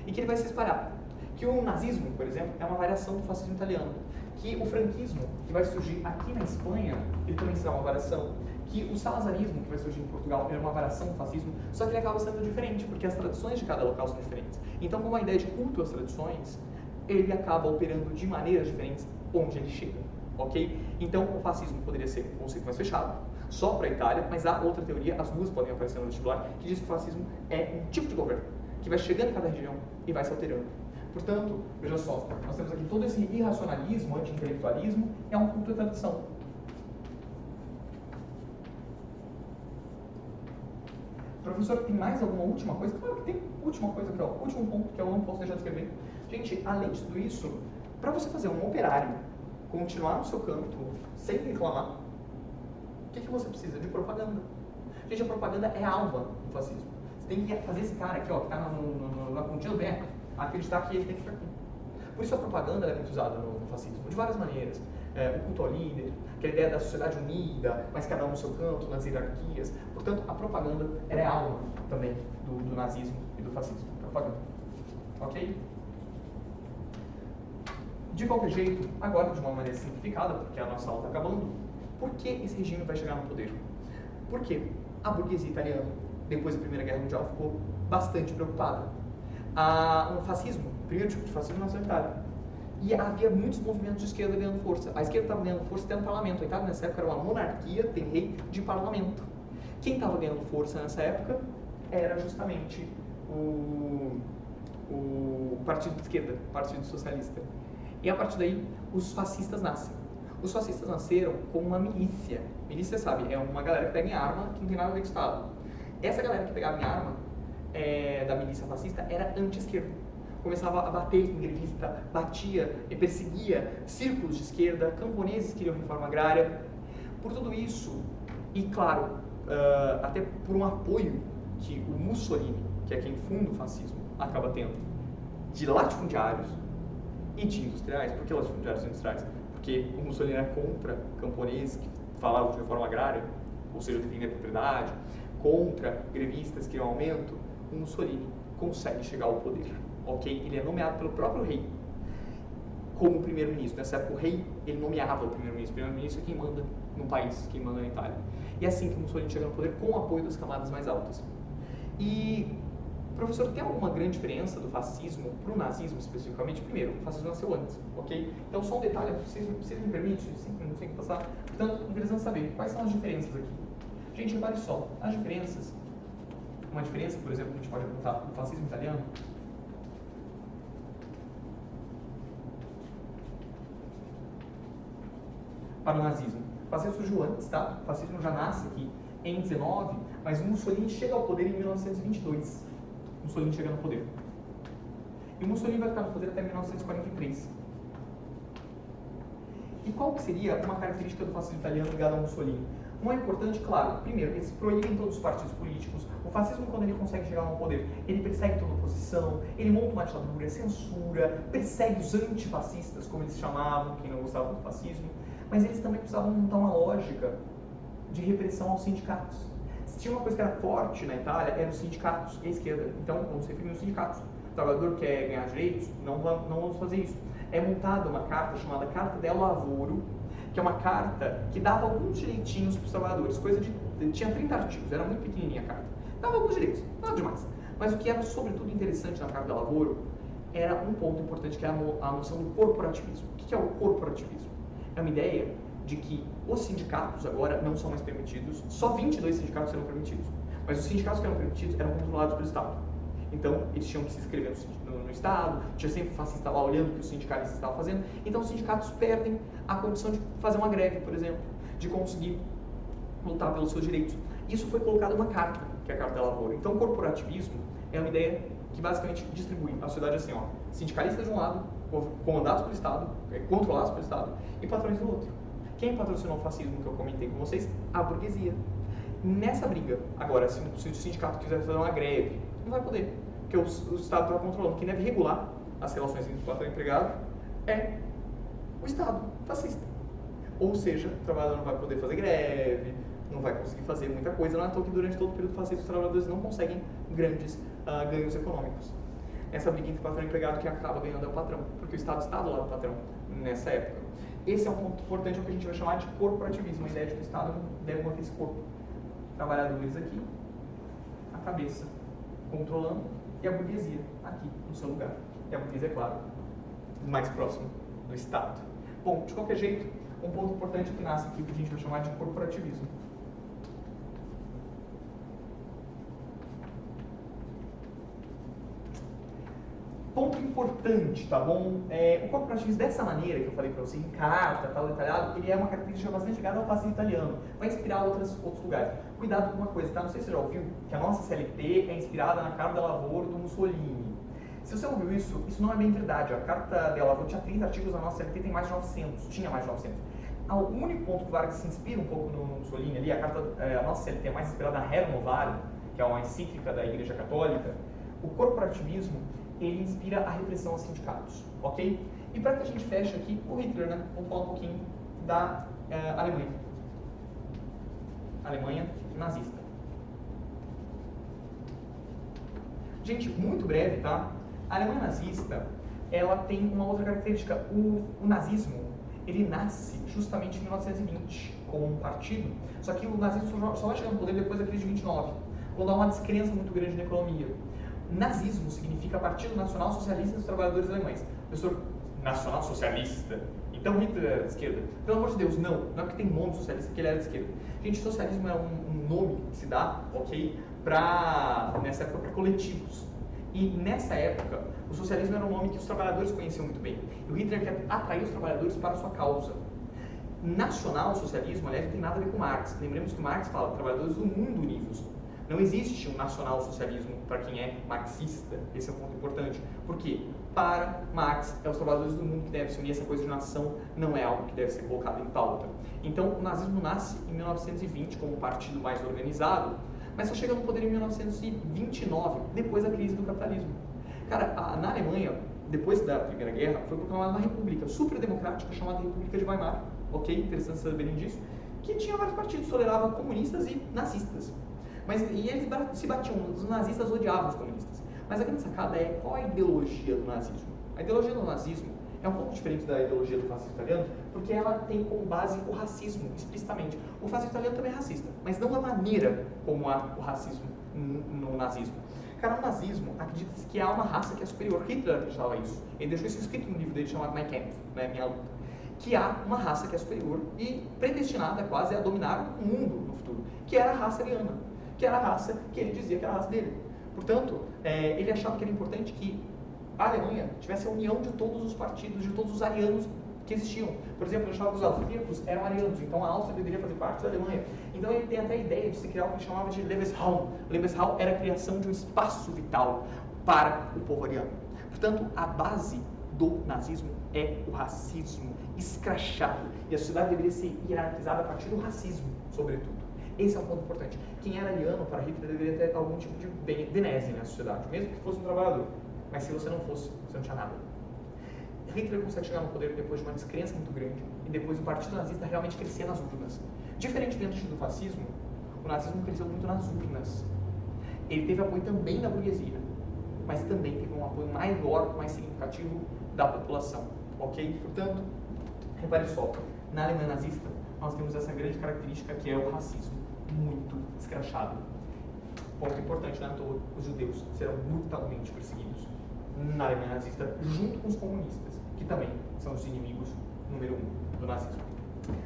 e que ele vai se espalhar. Que o nazismo, por exemplo, é uma variação do fascismo italiano. Que o franquismo, que vai surgir aqui na Espanha, ele também será uma variação. Que o salazarismo, que vai surgir em Portugal, ele é uma variação do fascismo, só que ele acaba sendo diferente, porque as tradições de cada local são diferentes. Então, com a ideia de culto às tradições, ele acaba operando de maneiras diferentes onde ele chega, ok? Então, o fascismo poderia ser um conceito mais fechado, só para a Itália, mas há outra teoria, as duas podem aparecer no vestibular, que diz que o fascismo é um tipo de governo, que vai chegando em cada região e vai se alterando. Portanto, veja só, nós temos aqui todo esse irracionalismo, anti-intelectualismo, é um culto à tradição. Professor, tem mais alguma última coisa? Claro que tem última coisa aqui, ó, último ponto que eu não posso deixar de escrever. Gente, além de tudo isso, para você fazer um operário continuar no seu canto sem reclamar, o que você precisa? De propaganda. Gente, a propaganda é a alma do fascismo. Você tem que fazer esse cara aqui, ó, que está na pontinha do pé, acreditar que ele tem que ficar aqui. Por isso a propaganda é muito usada no fascismo, de várias maneiras. O culto ao líder, aquela ideia da sociedade unida, mas cada um no seu canto, nas hierarquias. Portanto, a propaganda é a alma também do nazismo e do fascismo. Propaganda. Ok? De qualquer jeito, agora de uma maneira simplificada, porque a nossa aula está acabando, por que esse regime vai chegar no poder? Porque a burguesia italiana, depois da Primeira Guerra Mundial, ficou bastante preocupada. O fascismo, o primeiro tipo de fascismo, nasceu na Itália. E havia muitos movimentos de esquerda ganhando força. A esquerda estava ganhando força até no parlamento. A Itália, nessa época, era uma monarquia, tem rei de parlamento. Quem estava ganhando força nessa época era justamente o partido de esquerda, o Partido Socialista. E a partir daí, os fascistas nascem. Os fascistas nasceram como uma milícia. Milícia, sabe, é uma galera que pega em arma que não tem nada a ver com o Estado. Essa galera que pegava em arma da milícia fascista era anti-esquerda. Começava a bater em grevista, batia e perseguia círculos de esquerda, camponeses queriam reforma agrária. Por tudo isso, e claro, até por um apoio que o Mussolini, que é quem funda o fascismo, acaba tendo, de latifundiários e de industriais. Por que latifundiários e industriais? Porque o Mussolini era contra camponeses que falavam de reforma agrária, ou seja, defender a propriedade, contra grevistas que queriam aumento. O Mussolini consegue chegar ao poder, ok? Ele é nomeado pelo próprio rei como primeiro-ministro. Nessa época, o rei, ele nomeava o primeiro-ministro. O primeiro-ministro é quem manda no país, quem manda na Itália. E é assim que o Mussolini chega no poder, com o apoio das camadas mais altas. E, professor, tem alguma grande diferença do fascismo para o nazismo, especificamente? Primeiro, o fascismo nasceu antes, ok? Então, só um detalhe, vocês me permitem, 5 minutos tem que passar. Portanto, interessante saber quais são as diferenças aqui. Gente, repare só, as diferenças. Uma diferença, por exemplo, que a gente pode apontar no fascismo italiano para o nazismo. O fascismo surgiu antes, tá? O fascismo já nasce aqui em 19, mas o Mussolini chega ao poder em 1922. Mussolini chega no poder. E o Mussolini vai ficar no poder até 1943. E qual que seria uma característica do fascismo italiano ligado ao Mussolini? Uma importante, claro, primeiro, eles proíbem todos os partidos políticos. O fascismo, quando ele consegue chegar ao poder, ele persegue toda a oposição, ele monta uma ditadura, censura, persegue os antifascistas, como eles chamavam, quem não gostava do fascismo. Mas eles também precisavam montar uma lógica de repressão aos sindicatos. Se tinha uma coisa que era forte na Itália, eram os sindicatos e a esquerda. Então, vamos se referir aos sindicatos. O trabalhador quer ganhar direitos? Não vamos fazer isso. É montada uma carta chamada Carta del Lavoro, que é uma carta que dava alguns direitinhos para os trabalhadores. Tinha 30 artigos, era muito pequenininha a carta. Dava alguns direitos, nada demais. Mas o que era sobretudo interessante na Carta del Lavoro era um ponto importante, que é a noção do corporativismo. O que é o corporativismo? É uma ideia de que Os sindicatos agora não são mais permitidos, só 22 sindicatos serão permitidos, mas os sindicatos que eram permitidos eram controlados pelo Estado. Então, eles tinham que se inscrever no Estado, tinha sempre fascista lá olhando o que os sindicalistas estavam fazendo. Então, os sindicatos perdem a condição de fazer uma greve, por exemplo, de conseguir lutar pelos seus direitos. Isso foi colocado numa carta, que é a Carta da Lavoura. Então, o corporativismo é uma ideia que basicamente distribui a sociedade assim, ó, sindicalistas de um lado, comandados pelo Estado, controlados pelo Estado, e patrões do outro. Quem patrocinou o fascismo que eu comentei com vocês? A burguesia. Nessa briga, agora, se o sindicato quiser fazer uma greve, não vai poder, porque o Estado está controlando. Quem deve regular as relações entre patrão e empregado é o Estado fascista. Ou seja, o trabalhador não vai poder fazer greve, não vai conseguir fazer muita coisa. Não é à toa que durante todo o período fascista os trabalhadores não conseguem grandes ganhos econômicos. Essa briga entre patrão e empregado, quem acaba ganhando é o patrão, porque o Estado está do lado do patrão nessa época. Esse é um ponto importante, é o que a gente vai chamar de corporativismo, a ideia de que o Estado deve manter esse corpo. Trabalhadores aqui, a cabeça controlando, e a burguesia aqui, no seu lugar. E a burguesia, é claro, mais próximo do Estado. Bom, de qualquer jeito, um ponto importante que nasce aqui, que a gente vai chamar de corporativismo. Ponto importante, tá bom? O corporativismo, dessa maneira que eu falei para você, em carta, tal, detalhado, ele é uma característica bastante ligada ao fascismo italiano. Vai inspirar outros lugares. Cuidado com uma coisa, tá? Não sei se você já ouviu que a nossa CLT é inspirada na Carta da Lavoura do Mussolini. Se você ouviu isso, isso não é bem verdade. A Carta da Lavoura tinha 30 artigos, a nossa CLT tem mais de 900, tinha mais de 900. O único ponto que o Vargas se inspira um pouco no Mussolini ali, a nossa CLT é mais inspirada na Rerum Novarum, que é uma encíclica da Igreja Católica. O corporativismo, ele inspira a repressão aos sindicatos, ok? E para que a gente feche aqui, o Hitler, né? Vamos falar um pouquinho da Alemanha. Alemanha nazista. Gente, muito breve, tá? A Alemanha nazista, ela tem uma outra característica. O nazismo, ele nasce justamente em 1920, como um partido, só que o nazismo só vai chegar no poder depois da crise de 29, quando há uma descrença muito grande na economia. Nazismo significa Partido Nacional Socialista dos Trabalhadores Alemães. Professor, nacional socialista? Então Hitler era de esquerda? Pelo amor de Deus, não. Não é porque tem nome socialista que ele era de esquerda. Gente, socialismo é um nome que se dá, ok, nessa época para coletivos. E nessa época, o socialismo era um nome que os trabalhadores conheciam muito bem. E o Hitler quer atrair os trabalhadores para a sua causa. Nacional-socialismo, aliás, não tem nada a ver com Marx. Lembremos que Marx fala trabalhadores do mundo univos. Não existe um nacional-socialismo para quem é marxista. Esse é um ponto importante. Por quê? Para Marx, é os trabalhadores do mundo que devem se unir. Essa coisa de nação não é algo que deve ser colocado em pauta. Então, o nazismo nasce em 1920 como um partido mais organizado, mas só chega no poder em 1929, depois da crise do capitalismo. Cara, na Alemanha, depois da Primeira Guerra, foi proclamada uma república super democrática chamada República de Weimar. Ok? Interessante saberem disso. Que tinha vários partidos, tolerava comunistas e nazistas. E eles se batiam, os nazistas odiavam os comunistas. Mas a grande sacada é qual a ideologia do nazismo. A ideologia do nazismo é um pouco diferente da ideologia do fascismo italiano, porque ela tem como base o racismo, explicitamente. O fascismo italiano também é racista, mas não da maneira como há o racismo no nazismo. Cara, no nazismo, acredita-se que há uma raça que é superior. Hitler acreditava isso. Ele deixou isso escrito no livro dele chamado Mein Kampf, né, Minha Luta. Que há uma raça que é superior e predestinada quase a dominar o mundo no futuro, que era a raça ariana, que era a raça que ele dizia que era a raça dele. Portanto, ele achava que era importante que a Alemanha tivesse a união de todos os partidos, de todos os arianos que existiam. Por exemplo, ele achava que os austríacos eram arianos, então a Áustria deveria fazer parte da Alemanha. Então ele tem até a ideia de se criar o que ele chamava de Lebensraum. Lebensraum era a criação de um espaço vital para o povo ariano. Portanto, a base do nazismo é o racismo escrachado. E a sociedade deveria ser hierarquizada a partir do racismo, sobretudo. Esse é um ponto importante. Quem era ariano para Hitler deveria ter algum tipo de benese na sociedade, mesmo que fosse um trabalhador. Mas se você não fosse, você não tinha nada. Hitler consegue chegar no poder depois de uma descrença muito grande e depois o partido nazista realmente crescer nas urnas. Diferentemente do fascismo, o nazismo cresceu muito nas urnas. Ele teve apoio também da burguesia, mas também teve um apoio maior, mais significativo da população. Ok? Portanto, repare só, na Alemanha nazista nós temos essa grande característica que é o racismo muito escrachado. Ponto importante, né? Os judeus serão brutalmente perseguidos na Alemanha nazista, junto com os comunistas, que também são os inimigos número 1 do nazismo.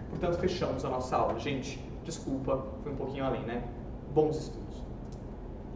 Portanto, fechamos a nossa aula. Gente, desculpa, foi um pouquinho além, né? Bons estudos!